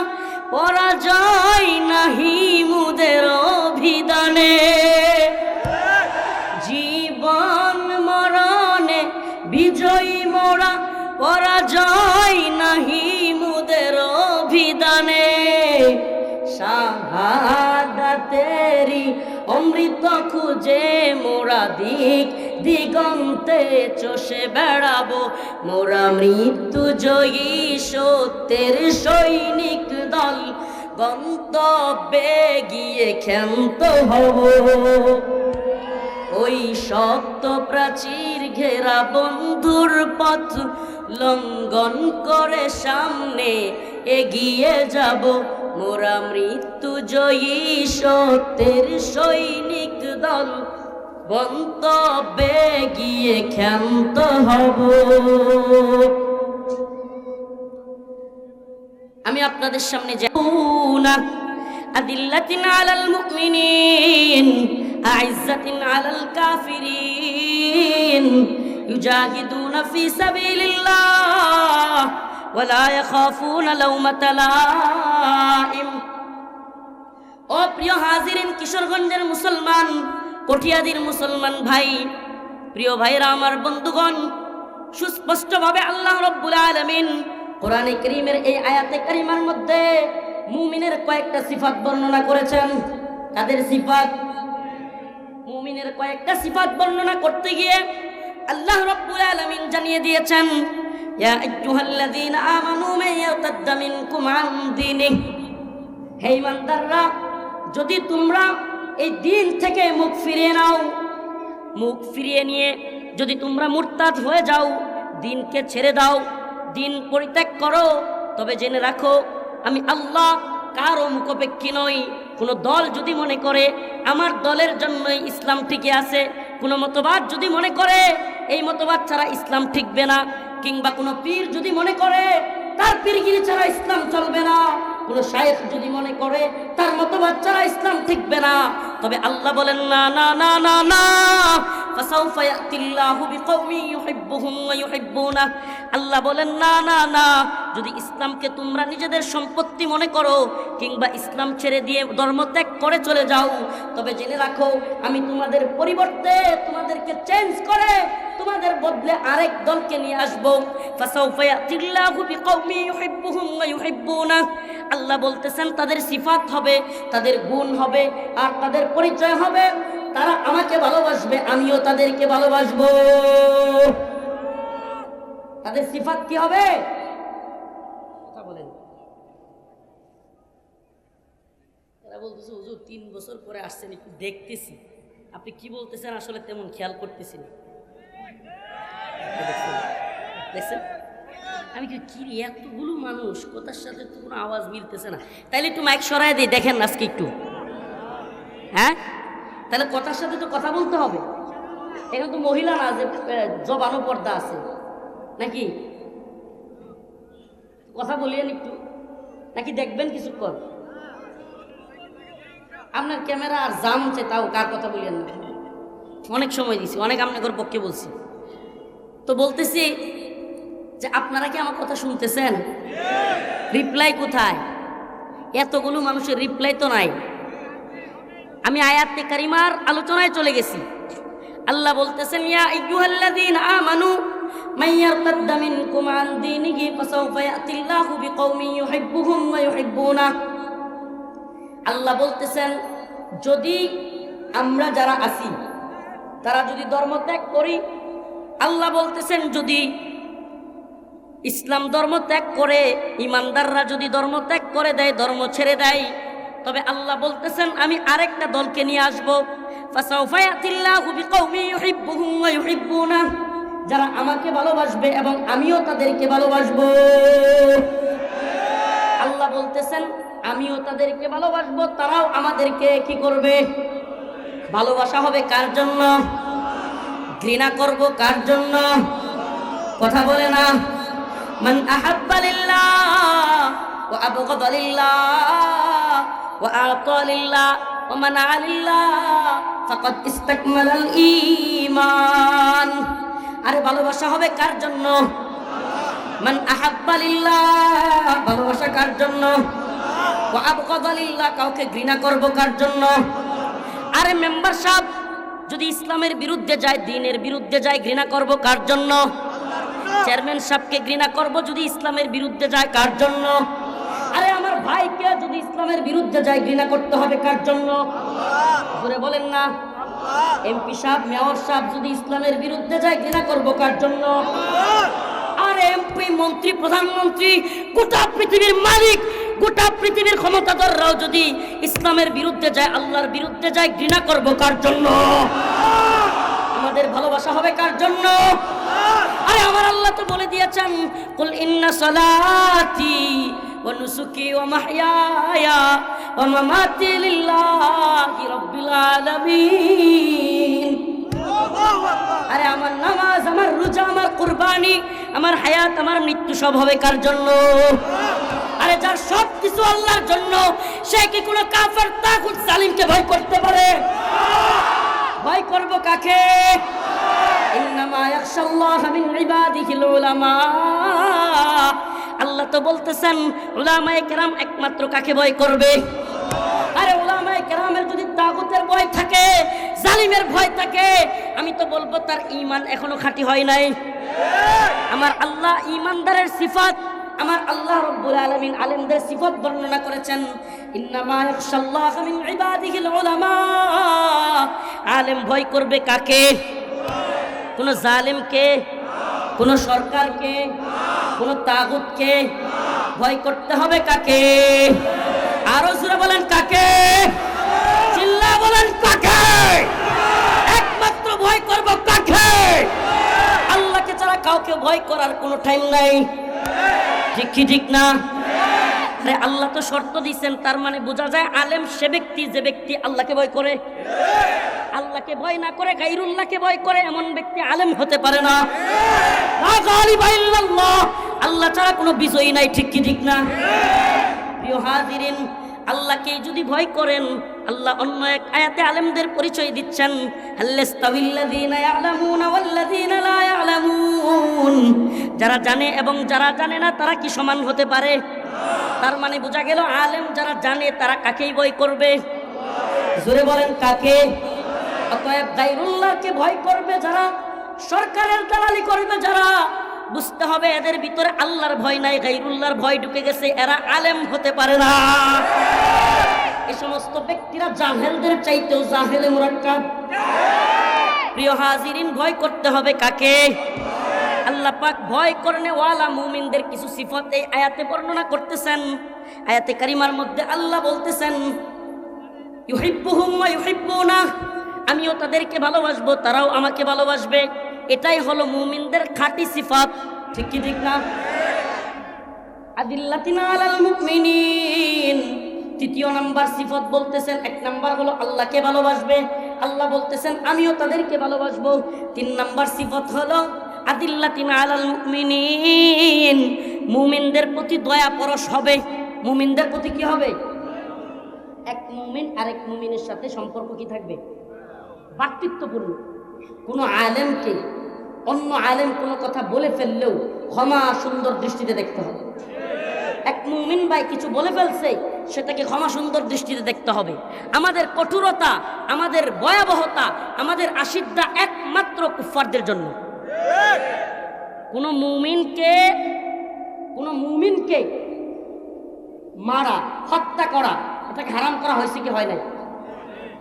পরাজয় নাহি মুদের অভিধানে। জীবন মরণে বিজয়ী মোরা, পরাজয় নাহি মুদের অভিধানে। শাহাদাতেরি অমৃত খুঁজে মোরা দিক দিগন্তে চষে বেড়াবো। মোরা মৃত্যু জয়ী সত্যের সৈনিক দল, গন্তব্যে গিয়ে ক্ষান্ত হব। ওই শক্ত প্রাচীর ঘেরা বন্ধুর পথ লঙ্ঘন করে সামনে এগিয়ে যাব। মোরা মৃত্যু জয়ী সত্যের সৈনিক দল, গন্তব্যে গিয়ে ক্ষান্ত হব। আমি আপনাদের সামনে যাউনা আদিল্লাতিন আলাল মুমিনিন আইজ্জাতিন আলাল কাফিরিন ইউজাহিদুনা ফি সাবিলিল্লাহ ওয়ালা ইয়াখাফুনা লাওমাতা লাইম। ও প্রিয় হাজিরিন, কিশোরগঞ্জের মুসলমান, কঠিয়াদির মুসলমান ভাই, প্রিয় ভাইরা আমার, বন্ধুগণ, সুস্পষ্টভাবে আল্লাহ রাব্বুল আলামিন কোরআনে কারীমের এই আয়াতে কারিমার মধ্যে মুমিনের কয়েকটা সিফাত বর্ণনা করেছেন। তাদের সিফাত, মুমিনের কয়েকটা সিফাত বর্ণনা করতে গিয়ে আল্লাহ রাব্বুল আলামিন জানিয়ে দিয়েছেন, ইয়া আইয়ুহাল্লাযীনা আমানু মান ইয়ারতাদ্দা মিনকুম আন দীনিহি, হে ঈমানদাররা, যদি তোমরা এই দিন থেকে মুখ ফিরিয়ে নাও। মুখ ফিরিয়ে নিয়ে যদি তোমরা মুরতাদ হয়ে যাও, দিনকে ছেড়ে দাও, দিন পরিত্যাগ করো, তবে জেনে রাখো আমি আল্লাহ কারো মুখাপেক্ষী নই। কোনো দল যদি মনে করে আমার দলের জন্যই ইসলাম টিকে আছে, কোনো মতবাদ যদি মনে করে এই মতবাদ ছাড়া ইসলাম টিকবে না, কিংবা কোনো পীর যদি মনে করে তার পীরগিরি ছাড়া ইসলাম চলবে না, কোনো শায়েখ যদি মনে করে তার মতবাদ ছাড়া ইসলাম টিকবে না, তবে আল্লাহ বলেন না না না না না, ফাসাউফা ইয়াতিল্লাহু বিকওমি ইউহিব্বুহুম ওয়া ইউহিব্বুনাহু। আল্লাহ বলেন না না না, যদি ইসলামকে তোমরা নিজেদের সম্পত্তি মনে করো কিংবা ইসলাম ছেড়ে দিয়ে ধর্ম ত্যাগ করে চলে যাও, তবে জেনে রাখো আমি তোমাদের পরিবর্তে তোমাদেরকে চেঞ্জ করে তোমাদের বদলে আরেক দলকে নিয়ে আসবো। ফাসাউফা ইয়াতিল্লাহু বিকওমি ইউহিব্বুহুম ওয়া ইউহিব্বুনাহু। আল্লাহ বলতেছেন তাদের সিফাত হবে, তাদের গুণ হবে, আর তাদের পরিচয় হবে তারা আমাকে ভালোবাসবে, আমিও তাদেরকে ভালোবাসবো। তাদের সিফাত কি হবে? কথা বলেন। এরা বলতেছে হুজুর 3 বছর পরে আসছেন, একটু দেখতেছি আপনি কি বলতেছেন আসলে তেমন খেয়াল করতেছি না। দেখছেন আমি কি এতগুলো মানুষ কথার সাথে তো কোনো আওয়াজ মিলতেছে না, তাইলে একটু মাইক সরাই দিই দেখেন আজকে একটু। হ্যাঁ, তাহলে কথার সাথে তো কথা বলতে হবে। এখানে তো মহিলা না যে জবানো পর্দা আছে নাকি, কথা বলিয়েন একটু, নাকি দেখবেন কিছুক্ষণ? আপনার ক্যামেরা আর জামছে তাও কার কথা বলিয়েন না, অনেক সময় দিছি, অনেক আপনাদের পক্ষে বলছি। তো বলতেছি যে আপনারা কি আমার কথা শুনতেছেন? রিপ্লাই কোথায়? এতগুলো মানুষের রিপ্লাই তো নাই। আমি আয়াতে কারিমার আলোচনায় চলে গেছি। আল্লাহ বলতেছেন ইয়া আইয়ুহাল্লাযীনা আমানু মান ইয়ারতাদ্দা মিনকুম আন দীনিহি ফাসাউফা ইয়াতিল্লাহু বিকওমিন ইউহিব্বুহুম ওয়া ইউহিব্বুনাহু। আল্লাহ বলতেছেন যদি আমরা যারা আছি তারা যদি ধর্ম ত্যাগ করি, আল্লাহ বলতেছেন যদি ইসলাম ধর্ম ত্যাগ করে, ইমানদাররা যদি ধর্ম ত্যাগ করে দেয়, ধর্ম ছেড়ে দেয়, তবে আল্লাহ বলতেছেন আমি আরেকটা দলকে নিয়ে আসবো। ফাসাউফা ইয়াতিল্লাহু বিকওমিন ইউহিব্বুহুম ওয়া ইউহিব্বুনাহু। যারা আমাকে ভালোবাসবে এবং আমিও তাদেরকে ভালোবাসবো। আল্লাহ বলতেছেন আমিও তাদেরকে ভালোবাসবো, তারাও আমাদেরকে কি করবে? ভালোবাসা হবে কার জন্য? ঘৃণা করব কার জন্য? কথা বলে না। মান আহাব্বা লিল্লাহ ওয়া আবগাদা লিল্লাহ ওয়া আতা লিল্লাহ ওয়া মানা লিল্লাহ ফাকাদ ইসতাকমালাল ঈমান। আরে ভালোবাসা হবে কার জন্য? মান আহাব্বা লিল্লাহ, ভালোবাসা কার জন্য? ওয়া আবগাদা লিল্লাহ, কাউকে ঘৃণা করব কার জন্য? আরে মেম্বার সাহেব যদি ইসলামের বিরুদ্ধে যায়, দ্বীনের বিরুদ্ধে যায়, ঘৃণা করব কার জন্য? চেয়ারম্যান সাহেবকে ঘৃণা করব যদি ইসলামের বিরুদ্ধে যায়, কার জন্য? আরে আমার ভাইকে যদি ইসলামের বিরুদ্ধে যায়, ঘৃণা করতে হবে কার জন্য? জোরে বলেন না। এমপি সাহেব, মেয়র সাহেব যদি ইসলামের বিরুদ্ধে যায়, ঘৃণা করব কার জন্য? আর এমপি, মন্ত্রী, প্রধানমন্ত্রী, গোটা পৃথিবীর মালিক, গোটা পৃথিবীর ক্ষমতাধররাও যদি ইসলামের বিরুদ্ধে যায়, আল্লাহর বিরুদ্ধে যায়, ঘৃণা করব কার জন্য? আমাদের ভালোবাসা হবে কার জন্য? আরে আমার আল্লাহ তো বলে দিয়েছেন কুল ইন্না সালাতি ওয়া নুসুকি ওয়া মাহইয়ায়া ওয়া মামাতি লিল্লাহি রাব্বিল আলামিন। আরে আমার নামাজ, আমার রোজা, আমার কুরবানি, আমার হায়াত, আমার মৃত্যু সব হবে কার জন্য? আরে যার সব কিছু আল্লাহর জন্য, সে কি কোনো কাফের তাগুত জালিমকে ভয় করতে পারে? ভয় করব কাকে? ইন্নামা ইয়াখশাল্লাহা মিন ইবাদিহিল উলামা। আল্লাহ তো বলতেছেন উলামায়ে কেরাম একমাত্র কাকে ভয় করবে? আরে উলামায়ে কেরামের যদি তাগুতের ভয় থাকে, জালিমের ভয় থাকে, আমি তো বলবো তার ঈমান এখনো খাঁটি হয় নাই। আমার আল্লাহ ঈমানদারের সিফাত, আমার আল্লাহ রাব্বুল আলামিন আলেমদের সিফাত বর্ণনা করেছেন ইন্নামা ইয়াখশাল্লাহা মিন ইবাদিহিল উলামা। আলেম ভয় করবে কাকে? কোন জালেমকে, কোন সরকারকে, কোন তাগুতকে? ভয় করতে হবে কাকে? আরো জোরে বলেন কাকে? চিল্লা বলেন কাকে? একমাত্র ভয় করব কাকে? আল্লাহকে ছাড়া কাউকে ভয় করার কোনো টাইম নাই। ঠিক কি ঠিক না? আরে আল্লাহ তো শর্ত দিয়েছেন, তার মানে বোঝা যায় আলেম সে ব্যক্তি যে ব্যক্তি আল্লাহকে ভয় করে। আল্লাহকে ভয় না করে গায়রুল্লাহকে ভয় করে এমন ব্যক্তি আলেম হতে পারে না। লা গালিবা ইল্লাল্লাহ, আল্লাহ ছাড়া কোনো বিজয়ী নাই। ঠিক কি ঠিক না? প্রিয় হাজিরিন, আল্লাহকে যদি ভয় করেন, আল্লাহ অন্য এক আয়াতে আলেমদের পরিচয় দিচ্ছেন, আল্লাস্তাবিল্লাযীনা ইয়ালামুনা ওয়াল্লাযীনা লা ইয়ালামুন, যারা জানে এবং যারা জানে না তারা কি সমান হতে পারে? তার মানে বোঝা গেল আলেম যারা জানে তারা কাকেই ভয় করবে? জোরে বলেন কাকে? অতএব গায়রুল্লাহকে ভয় করবে যারা, সরকারের দালালি করবে যারা, বুঝতে হবে এদের ভিতরে আল্লাহর ভয় নাই, গায়রুল্লাহর ভয় ঢুকে গেছে, এরা আলেম হতে পারে না। এই সমস্ত ব্যক্তিরা জাহেলদের চাইতেও জাহেলে মুরাক্কাব। প্রিয় হাজিরিন, ভয় করতে হবে কাকে? আল্লাহ পাক ভয় করনে ওয়ালা মুমিনদের কিছু সিফত এই আয়াতে বর্ণনা করতেছেন। আয়াতে কারিমার মধ্যে আল্লাহ বলতেছেন, ইউহিব্বুহুম ওয়া ইউহিব্বুনা, আমিও তাদেরকে ভালোবাসবো, তারাও আমাকে ভালোবাসবে। এটাই হলো মুমিনদের খাঁটি সিফাত। ঠিক কি ঠিক না? আদিল্লাতিনা আলাল মুমিনিন, তৃতীয় নাম্বার সিফত বলতেছেন, এক নাম্বার হলো আল্লাহকে ভালোবাসবে, আল্লাহ বলতেছেন আমিও তাদেরকে ভালোবাসবো। 3 নাম্বার সিফত হলো আদিল্লাতিনা আলাল মুমিনিন, মুমিনদের প্রতি দয়া পরশ হবে। মুমিনদের প্রতি কি হবে? এক মুমিন আরেক মুমিনের সাথে সম্পর্ক কি থাকবে? ভাতৃত্বপূর্ণ। কোনো আলেমকে অন্য আলেম কোনো কথা বলে ফেললেও ক্ষমা সুন্দর দৃষ্টিতে দেখতে হবে। এক মুমিন ভাই কিছু বলে ফেলছে, সেটাকে ক্ষমা সুন্দর দৃষ্টিতে দেখতে হবে। আমাদের কঠোরতা, আমাদের ভয়াবহতা, আমাদের আশিদ্দা একমাত্র কুফফারদের জন্য। কোনো মুমিনকে মারা, হত্যা করা, এটাকে হারাম করা হয়েছে কি হয় নাই?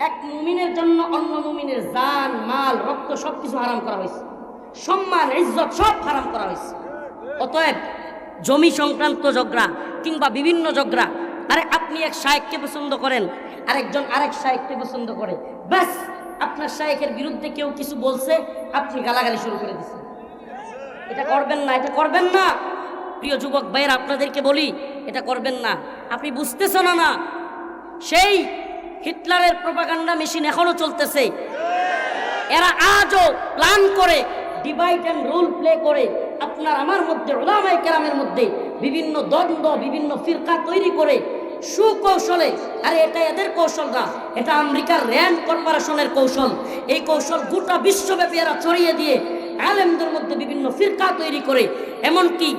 এক মুমিনের জন্য অন্য মুমিনের জান, মাল, রক্ত সবকিছু হারাম করা হয়েছে, সম্মান, ইজ্জত সব হারাম করা হয়েছে। অতএব জমি সংক্রান্ত ঝগড়া কিংবা বিভিন্ন ঝগড়া, আরে আপনি এক শায়েখকে পছন্দ করেন, আরেকজন আরেক শায়েখকে পছন্দ করে, ব্যাস আপনার শায়েখের বিরুদ্ধে কেউ কিছু বলছে, আপনি গালাগালি শুরু করে দিচ্ছেন। এটা করবেন না, এটা করবেন না। প্রিয় যুবক ভাইয়েরা, আপনাদেরকে বলি এটা করবেন না। আপনি বুঝতেছেন না, সেই হিটলারের প্রোপাগান্ডা মেশিন এখনো চলতেছে। এরা আজও প্ল্যান করে, ডিভাইড অ্যান্ড রুল প্লে করে আপনার আমার মধ্যে, উলামায়ে কেরামের মধ্যে বিভিন্ন দ্বন্দ্ব, বিভিন্ন ফিরকা তৈরি করে সুকৌশলে, আরে এটা এদের কৌশল না, এটা আমেরিকার র্যান্ড কর্পোরেশনের কৌশল। এই কৌশল গোটা বিশ্বব্যাপী এরা ছড়িয়ে দিয়ে আলেমদের মধ্যে বিভিন্ন ফিরকা তৈরি করে, এমনকি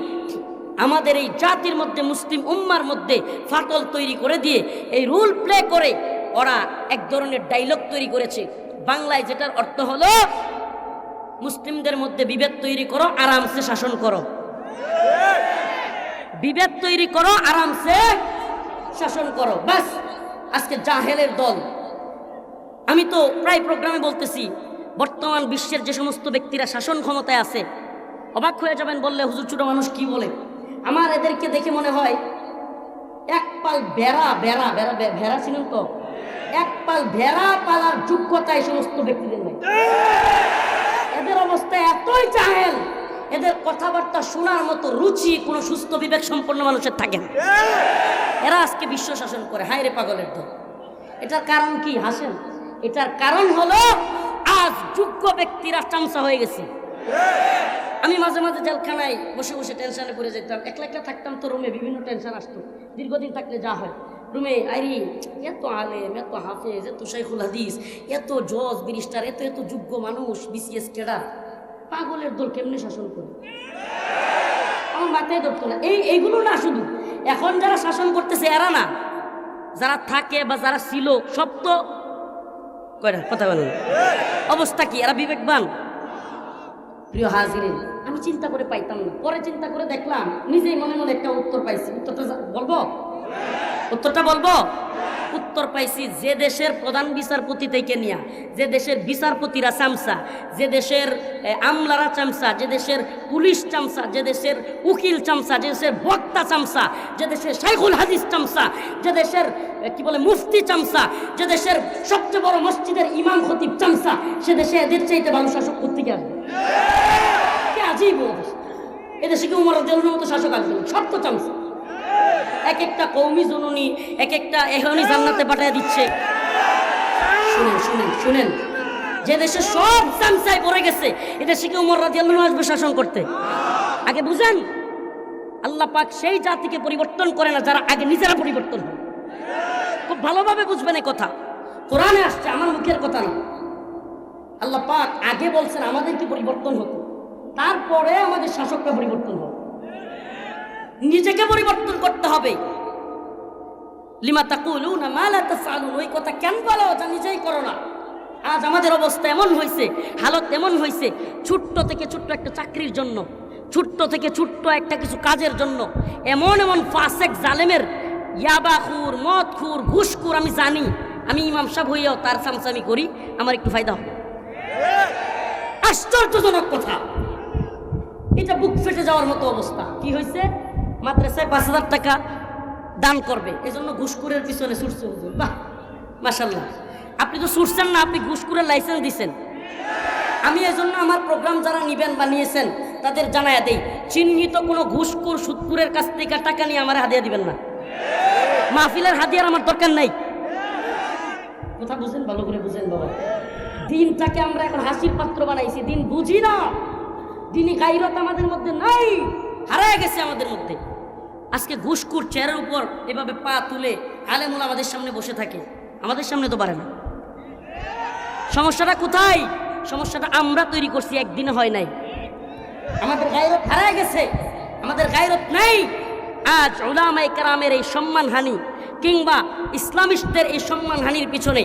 আমাদের এই জাতির মধ্যে, মুসলিম উম্মার মধ্যে ফাটল তৈরি করে দিয়ে এই রুল প্লে করে ওরা এক ধরনের ডায়লগ তৈরি করেছে বাংলায়, যেটার অর্থ হলো মুসলিমদের মধ্যে বিভেদ তৈরি করো, আরামসে শাসন করো। বিভেদ তৈরি করো, আরামসে শাসন করো, বাস। আজকে জাহেলের দল। আমি তো প্রায় প্রোগ্রামে বলতেছি, বর্তমান বিশ্বের যে সমস্ত ব্যক্তিরা শাসন ক্ষমতায় আছে, অবাক হয়ে যাবেন বললে, হুজুর ছোট মানুষ কি বলে। আমার এদেরকে দেখে মনে হয় এক পাল ভেড়া ছিলেন তো, এক পাল ভেড়া পালার যোগ্যতা এই সমস্ত ব্যক্তিদের নেই। এদের অবস্থা এতই জাহেল, এদের কথাবার্তা শোনার মতো রুচি কোনো সুস্থ বিবেক সম্পন্ন মানুষের থাকে না। এরা আজকে বিশ্ব শাসন করে। হায় রে পাগলের দল। এটার কারণ কি? হাসেন। এটার কারণ হলো আজ যোগ্য ব্যক্তিরা চামচা হয়ে গেছে। আমি মাঝে মাঝে জেলখানায় বসে বসে টেনশনে পড়ে যেতাম, একলা একলা থাকতাম তো রুমে, বিভিন্ন টেনশন আসতো। দীর্ঘদিন থাকলে যা হয়, রুমে আইরি এত আলেম, এত হাফেজ, এত শাইখুল হাদিস, এত জজ ব্যারিস্টার, এত এত যোগ্য মানুষ, বিসিএস ক্যাডার, পাগলের দল কেমনে শাসন করে আমার মাথায় ধরতো না। এইগুলো না, শুধু এখন যারা শাসন করতেছে এরা না, যারা থাকে বা যারা ছিল সব তো কথা বলেন অবস্থা কি? এরা বিবেকবান? প্রিয় হাজিরিন, আমি চিন্তা করে পাইতাম না, পরে চিন্তা করে দেখলাম, নিজেই মনে মনে একটা উত্তর পাইছি। উত্তরটা বলবো? উত্তর পাইছি যে দেশের প্রধান বিচারপতি থেকে নিয়া, যে দেশের বিচারপতিরা চামচা, যে দেশের আমলারা চামচা, যে দেশের পুলিশ চামচা, যে দেশের উকিল চামচা, যে দেশের বক্তা চামচা, যে দেশের শাইখুল হাদিস চামচা, যে দেশের কি বলে মুফতি চামচা, যে দেশের সবচেয়ে বড় মসজিদের ইমাম খতিব চামচা, সে দেশে এদের চাইতে ভালো শাসক কোত্থেকে আসবে? কে আজীব দেশ। এদেশে কি উমর রাদিয়াল্লাহু আনহুর মতো শাসক আসবে? সব তো চামচা। এক একটা কওমি জননী এক একটা এখনই জান্নাতে পাঠিয়ে দিচ্ছে। শুনেন শুনেন শুনেন, যে দেশে সব চামচায় পড়ে গেছে এদেশে কি উমর রাদিয়াল্লাহু আনহু আসবে শাসন করতে? আগে বুঝেন, আল্লাহ পাক সেই জাতিকে পরিবর্তন করে না যারা আগে নিজেরা পরিবর্তন হয়। খুব ভালোভাবে বুঝবেন এই কথা, কোরআনে আসছে, আমার মুখের কথা না। আল্লাহ পাক আগে বলছেন আমাদের কি পরিবর্তন হতো, তারপরে আমাদের শাসকরা পরিবর্তন হবে। নিজেকে পরিবর্তন করতে হবে। লিমা তাকুলুনা মা লা তাফআলুন, ওই কথা কেন বলো যা নিজেই করো না। আজ আমাদের অবস্থা এমন হয়েছে, হালত এমন হয়েছে, ছোট্ট থেকে ছোট্ট একটা চাকরির জন্য, ছোট্ট থেকে ছোট্ট একটা কিছু কাজের জন্য এমন এমন ফাসেক জালেমের, ইয়াবাখুর, মদখুর, ঘুষখুর আমি জানি, আমি ইমাম সাহেব হইয়াও তার চামচামি করি, আমার একটু ফায়দা হবে। আশ্চর্যজনক কথা, এটা বুক ফেটে যাওয়ার মতো অবস্থা। কি হয়েছে? মাদ্রাসায় 5,000 টাকা দান করবে, এজন্য ঘুষখুরের পিছনে ছুটছে হুজুর। বাহ মাশাআল্লাহ, আপনি তো ছুটছেন না, আপনি ঘুষখুরের লাইসেন্স দিচ্ছেন। আমি এজন্য আমার প্রোগ্রাম যারা নিবেন বা নিয়েছেন তাদের জানায়া দেই, চিহ্নিত কোনো ঘুষখুর সুদখুরের কাছ থেকে টাকা নিয়ে আমার হাদিয়া দিবেন না। মাহফিলের হাদিয়ার আমার দরকার নাই। কথা বুঝেন, ভালো করে বুঝেন বাবা। দিনটাকে আমরা এখন হাসির পাত্র বানাইছি, দিন বুঝি না, দিনই গায়রত আমাদের মধ্যে নাই, হারায় গেছে আমাদের মধ্যে। আজকে ঘুষখুর চেয়ারের উপর এভাবে পা তুলে আলেমুল আমাদের সামনে বসে থাকে, আমাদের সামনে তো পারে না। সমস্যাটা কোথায়? সমস্যাটা আমরা তৈরি করছি, একদিনে হয় নাই। আমাদের গায়রত হারায় গেছে, আমাদের গায়রত নাই। আজ উলামায়ে কেরামের এই সম্মানহানি কিংবা ইসলামিস্টদের এই সম্মানহানির পিছনে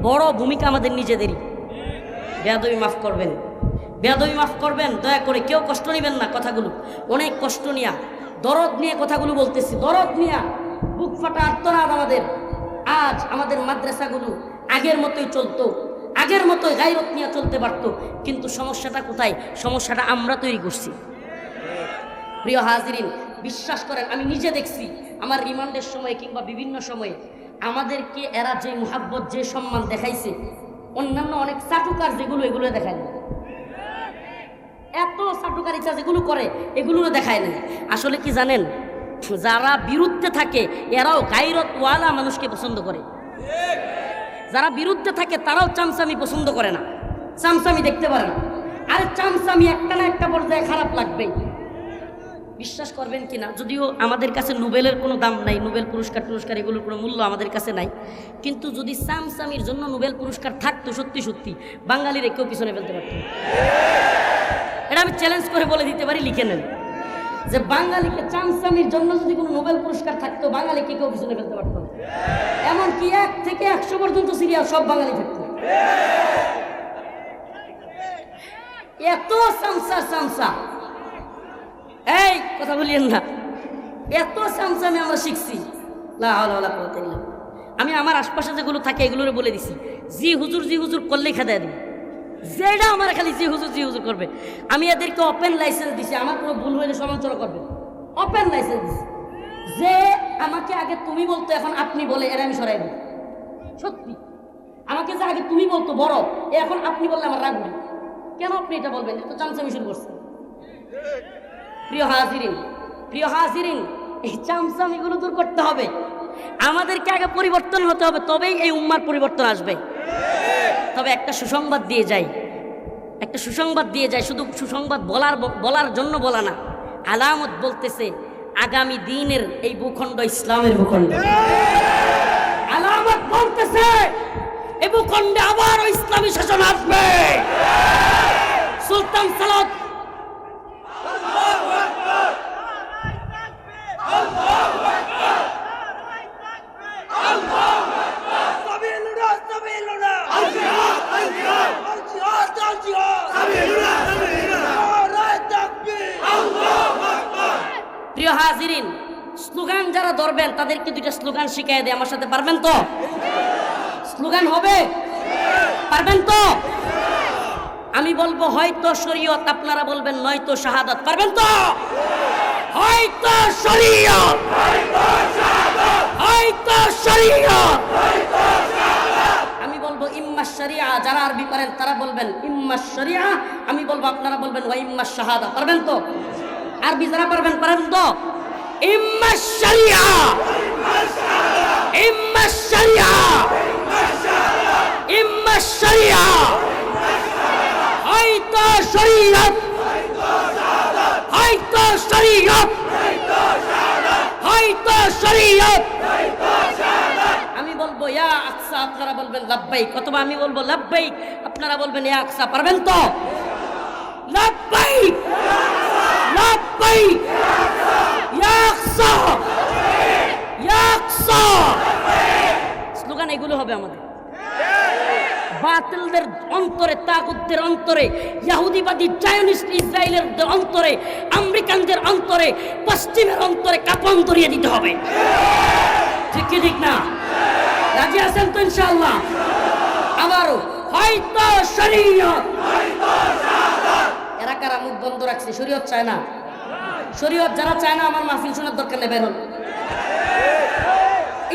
বড় ভূমিকা আমাদের নিজেদেরই। বেয়াদবি মাফ করবেন, বেয়াদবি মাফ করবেন, দয়া করে কেউ কষ্ট নেবেন না। কথাগুলো অনেক কষ্ট নিয়া, দরদ নিয়ে কথাগুলো বলতেছি, দরদ নিয়া, বুক ফাটা আর্তনাদ আমাদের। আজ আমাদের মাদ্রাসাগুলো আগের মতোই চলতো, আগের মতোই গায়রত নিয়ে চলতে পারতো, কিন্তু সমস্যাটা কোথায়? সমস্যাটা আমরা তৈরি করছি। প্রিয় হাজিরিন, বিশ্বাস করেন আমি নিজে দেখছি আমার রিমান্ডের সময় কিংবা বিভিন্ন সময়ে আমাদেরকে এরা যে মুহাব্বত, যে সম্মান দেখাইছে, অন্যান্য অনেক চাটুকার যেগুলো, এগুলো দেখায় না। এত চাটুকারিতা যেগুলো করে এগুলো দেখায় না। আসলে কি জানেন, যারা বিরুদ্ধে থাকে এরাও গায়রতওয়ালা মানুষকে পছন্দ করে। যারা বিরুদ্ধে থাকে তারাও চামচামি পছন্দ করে না, চামচামি দেখতে পারে না। আর চামচামি একটা না একটা পর্যায়ে খারাপ লাগবেই। বিশ্বাস করবেন কিনা, যদিও আমাদের কাছে নোবেলের কোনো দাম নাই, নোবেল পুরস্কার টুরস্কার এগুলোর কোনো মূল্য আমাদের কাছে নাই, কিন্তু যদি চামচামির জন্য নোবেল পুরস্কার থাকতো, সত্যি সত্যি বাঙালির কেউ পিছনে ফেলতে পারত। এটা আমি চ্যালেঞ্জ করে বলে দিতে পারি, লিখে নেন যে বাঙালিকে চামচামির জন্য যদি কোনো নোবেল পুরস্কার থাকতো, বাঙালিকে কেউ পিছনে ফেলতে পারতো। এমনকি 1 থেকে 100 পর্যন্ত সিরিয়াল সব বাঙালি থাকতো। এত চামচা চামচা, এই কথা বলিয়েন না, এত চামচামি আমরা শিখছি। লা হাওলা ওয়ালা কুওয়াতা ইল্লা বিল্লাহ। আমি আমার আশপাশে যেগুলো থাকে এগুলোরে বলে দিছি, জি হুজুর করলেই খেদায় দিই, যেটা আমার খালি জি হুজুর করবে। আমি এদেরকে ওপেন লাইসেন্স দিছি, আমার কোনো ভুল হইলে সমালোচনা করবে, ওপেন লাইসেন্স দিছি। যে আমাকে আগে তুমি বলতো এখন আপনি বলে, এরা আমি সরাই দিই। সত্যি আমাকে যে আগে তুমি বলতো বড়, এখন আপনি বললে আমার রাগ নেই। কেন আপনি এটা বলবেন? এটা তো চামচামি শুরু করছে। প্রিয় হাজিরিন, এই চামচামিগুলো দূর করতে হবে। আমাদেরকে আগে পরিবর্তন হতে হবে, তবেই এই উম্মার পরিবর্তন আসবে। তবে একটা সুসংবাদ দিয়ে যাই, শুধু সুসংবাদ বলার জন্য বলা না, আলামত বলতেছে আগামী দিনের এই ভূখণ্ড ইসলামের ভূখণ্ড। আলামত বলতেছে এই ভূখণ্ডে আবার ইসলামী শাসন আসবে। সুলতান সালাত প্রিয় হাজিরিন, স্লোগান যারা ধরবেন তাদেরকে 2টা স্লোগান শিখাই দেয়, আমার সাথে পারবেন তো? স্লোগান হবে? পারবেন তো? আমি বলবো হয়তো শরীয়ত, আপনারা বলবেন নয়তো শাহাদাত। পারবেন তো? হয়তো শরীয়ত, হয়তো শরীয়ত। আমি বলবো ইম্মা শরিয়া, যারা আরবি পারেন তারা বলবেন ইম্মা শরিয়া, আমি বলবো আপনারা বলবেন ওয়া ইম্মা শাহাদা। পারবেন তো? আরবি যারা পারবেন পারেন তো? ইম্মা শরিয়া, ইম্মা শরিয়া, ইম্মা শরিয়া, হয়তো শরীয়ত, হয়তো শরীয়ত, হয়তো শরীয়ত। আমি বলবো ইয়া আকসা, আপনারা বলবেন লাব্বাইক, অথবা আমি বলবো লাব্বাইক, আপনারা বলবেন ইয়া আকসা। পারবেন তো? লাব্বাইক, লাব্বাইক, ইয়া আকসা, ইয়া আকসা। স্লোগান এগুলো হবে আমাদের। বাতিলদের অন্তরে, তাগুতদের অন্তরে, ইহুদিবাদী জায়নিস্ট ইসরায়েলের অন্তরে, আমেরিকানদের অন্তরে, পশ্চিমের অন্তরে কাঁপন ধরিয়ে দিতে হবে। ঠিক কি ঠিক না? রাজি আছেন তো ইনশাআল্লাহ? আবারও হয়তো শরীয়ত, এরা কারা মুখ বন্ধ রাখছে? শরীয়ত চায় না। শরীয়ত যারা চায় না আমার মাহফিল শোনার দরকার নেই, বের হন।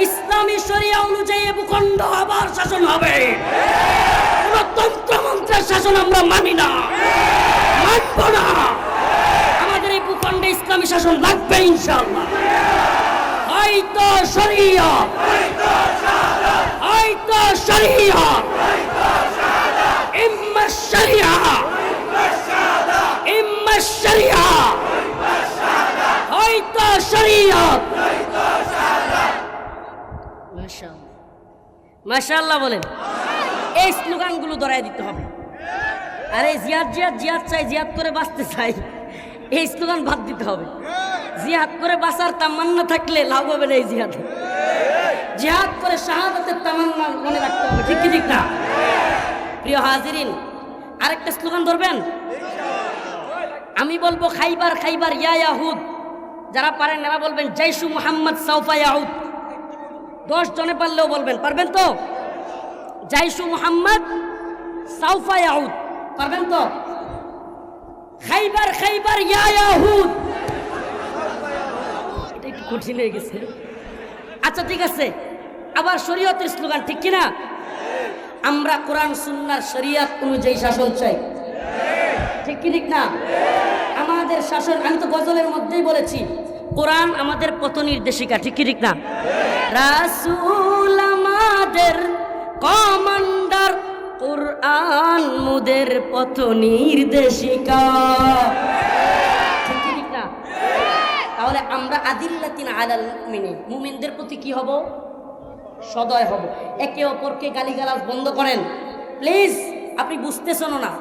ইসলামী শরিয়া অনুযায়ী ভূখণ্ড আবার শাসন হবে। কোন তন্ত্রমন্ত্রের শাসন আমরা মানি না, মানব না। আমাদের এই ভূখণ্ডে ইসলামী শাসন লাগবে ইনশাআল্লাহ। হয়তো শরিয়া, হয়তো শরিয়া, ইম্মা শরিয়া, ইম্মা শরিয়া, হয়তো শরিয়া। মাশাআল্লাহ বলেন। এই স্লোগানগুলো ধরায় দিতে হবে। আরে জিয়াদ জিয়াদ জিয়াদ চাই, জিয়াদ করে বাঁচতে চাই, এই স্লোগান বাদ দিতে হবে। জিহাদ করে বাঁচার তামান্না থাকলে লাভ হবে না এই জিহাদে। জিহাদ করে শাহাদাতের তামান্না মনে রাখতে হবে। ঠিক কি ঠিক না? প্রিয় হাজিরিন, আরেকটা স্লোগান ধরবেন। আমি বলবো খাইবার খাইবার ইয়া ইয়াহুদ, যারা পারেন এরা বলবেন জাইশু মুহাম্মদ সাউফা ইয়াউদ। 10 জনে পারলেও বলবেন। পারবেন তো? জাইশু মুহাম্মদ সাউফা ইয়াউদ। পারবেন তো? খাইবার খাইবার ইয়া ইয়াহুদ। এটা একটু কঠিন হয়ে গেছে। আচ্ছা ঠিক আছে, আবার শরীয়তের স্লোগান, ঠিক কিনা? আমরা কোরআন সুন্নাহর শরীয়ত অনুযায়ী শাসন চাই। ঠিক কি ঠিক না? আমাদের শাসন, আমি তো গজলের মধ্যেই বলেছি, কোরআন আমাদের পথ নির্দেশিকা। ঠিক কি ঠিক না? রাসূল আমাদের কমান্ডার, কোরআন মোদের পথ নির্দেশিকা। ঠিক কি ঠিক না? তাহলে আমরা আদিল্লাতিন আলাল মুমিনিন, মুমিনদের প্রতি কি হব? সদয় হব। একে অপরকে গালিগালাজ বন্ধ করেন প্লিজ। আপনি বুঝতেছেন না,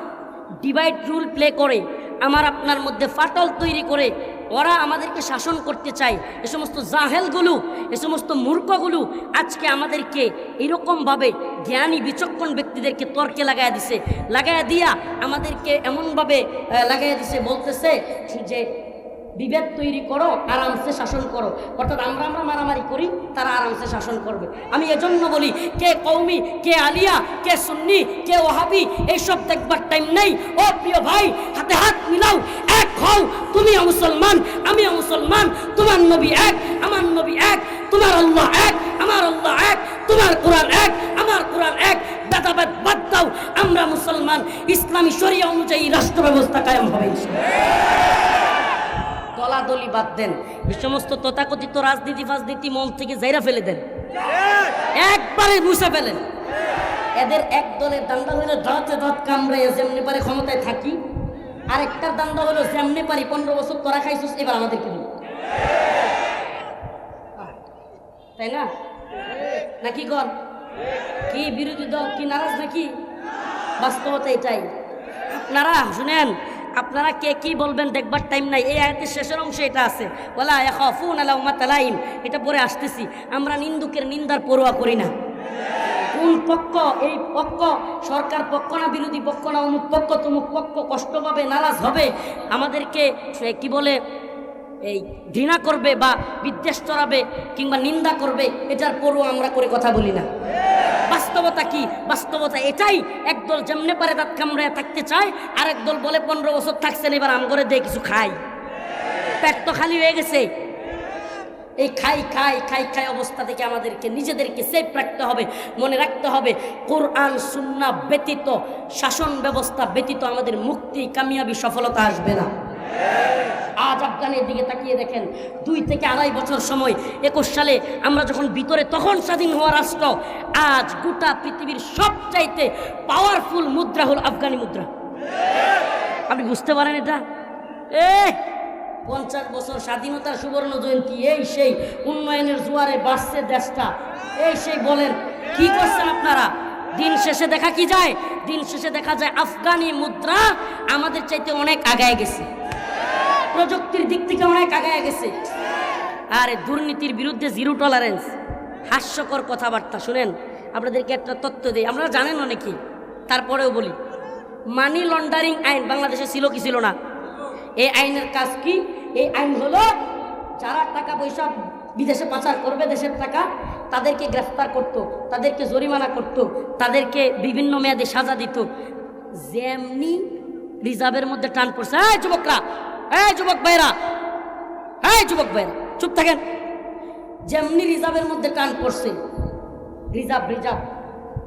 ডিভাইড রুল প্লে করে আমার আপনার মধ্যে ফাটল তৈরি করে ওরা আমাদেরকে শাসন করতে চায়। এ সমস্ত জাহেলগুলো, এ সমস্ত মূর্খগুলো আজকে আমাদেরকে এরকমভাবে জ্ঞানী বিচক্ষণ ব্যক্তিদেরকে তর্কে লাগাইয়া দিছে, লাগাইয়া দিয়া আমাদেরকে এমনভাবে লাগাইয়া দিছে, বলতেছে যে বিভেদ তৈরি করো, আরামসে শাসন করো। অর্থাৎ আমরা মারামারি করি, তারা আরামসে শাসন করবে। আমি এজন্য বলি, কে কওমি, কে আলিয়া, কে সুন্নি, কে ওয়াহাবি, এইসব দেখবার টাইম নেই। ও প্রিয় ভাই, হাতে হাত মিলাও, এক হও। তুমিও মুসলমান, আমিও মুসলমান। তোমার নবী এক, আমার নবী এক। তোমার আল্লাহ এক, আমার আল্লাহ এক। তোমার কোরআন এক, আমার কোরআন এক। ভেদাভেদ বাদ দাও, আমরা মুসলমান। ইসলামী শরিয়া অনুযায়ী রাষ্ট্র ব্যবস্থা কায়েম হবে। দলাদলি বাদ দেন, এই সমস্ত তথাকথিত রাজনীতি ফাজনীতি মন থেকে জাইরা ফেলে দেন, একবারে মুছে ফেলেন। এদের এক দলের দান্দা হলো দাঁতে দাঁত কামড়ে যেমনি পারে ক্ষমতায় থাকি, আরেকটার দান্দা হলো যেমনি পারি 15 বছর তোরা খাইছিস, এবার আমাদেরকে দিন। তাই না? নাকি কর কি বিরোধী দল কি নারাজ নাকি? বাস্তবতা এটাই। আপনারা শুনেন, আপনারা কে কি বলবেন দেখবার টাইম নাই। এই আয়াতের শেষের অংশে এটা আছে, ওয়ালা ইয়াখাফুনা লাউমাতা লাইম। এটা পরে আসতেছি। আমরা নিন্দুকের নিন্দার পরোয়া করি না। কোন পক্ষ, এই পক্ষ সরকার পক্ষ না, বিরোধী পক্ষ না, অমুক পক্ষ তমুক পক্ষ কষ্ট পাবে, নারাজ হবে, আমাদেরকে কি বলে এই ঘৃণা করবে বা বিদ্বেষ চড়াবে কিংবা নিন্দা করবে, এটার পরোয়া আমরা করে কথা বলি না। বাস্তব বাস্তবতা কি? বাস্তবতা এটাই, একদল যেমনে পারে দাঁত কামড়ায় থাকতে চায়, আর একদল বলে 15 বছর থাকছেন এবার আম করে দিয়ে কিছু খাই, পেট তো খালি হয়ে গেছে। এই খাই খাই খাই খাই অবস্থা থেকে আমাদেরকে নিজেদেরকে সেফ রাখতে হবে। মনে রাখতে হবে কোরআন সুন্নাহ ব্যতীত, শাসন ব্যবস্থা ব্যতীত আমাদের মুক্তি, কামিয়াবি, সফলতা আসবে না। আজ আফগানের দিকে তাকিয়ে দেখেন, 2 থেকে 2.5 বছর সময়, 21 সালে আমরা যখন ভিতরে তখন স্বাধীন হওয়া রাষ্ট্র, আজ গোটা পৃথিবীর সবচাইতে পাওয়ারফুল মুদ্রা হল আফগানি মুদ্রা। আপনি বুঝতে পারেন এটা? 50 বছর স্বাধীনতার সুবর্ণ জয়ন্তী, এই সেই উন্নয়নের জোয়ারে বাড়ছে দেশটা, এই সেই বলেন কি করছেন আপনারা? দিন শেষে দেখা কি যায়? দিন শেষে দেখা যায় আফগানি মুদ্রা আমাদের চাইতে অনেক আগায় গেছে, প্রযুক্তির দিক থেকে অনেক আগায় গেছে। আর দুর্নীতির বিরুদ্ধে জিরো টলারেন্স, হাস্যকর কথাবার্তা। শুনেন, আপনাদেরকে একটা তথ্য দিই, আপনারা জানেন অনেকেই, তারপরেও বলি। মানি লন্ডারিং আইন বাংলাদেশে ছিল কি ছিল না? এই আইনের কাজ কি? এই আইন হলো যারা টাকা পয়সা বিদেশে পাচার করবে, দেশের টাকা, তাদেরকে গ্রেফতার করত, তাদেরকে জরিমানা করত, তাদেরকে বিভিন্ন মেয়াদে সাজা দিত। যেমনি রিজার্ভের মধ্যে টান পড়ছে, এই যুবকরা, এই যুবক ভাইরা, এই যুবক ভাইরা চুপ থাকেন। যেমনি রিজার্ভের মধ্যে টান পড়ছে, রিজার্ভ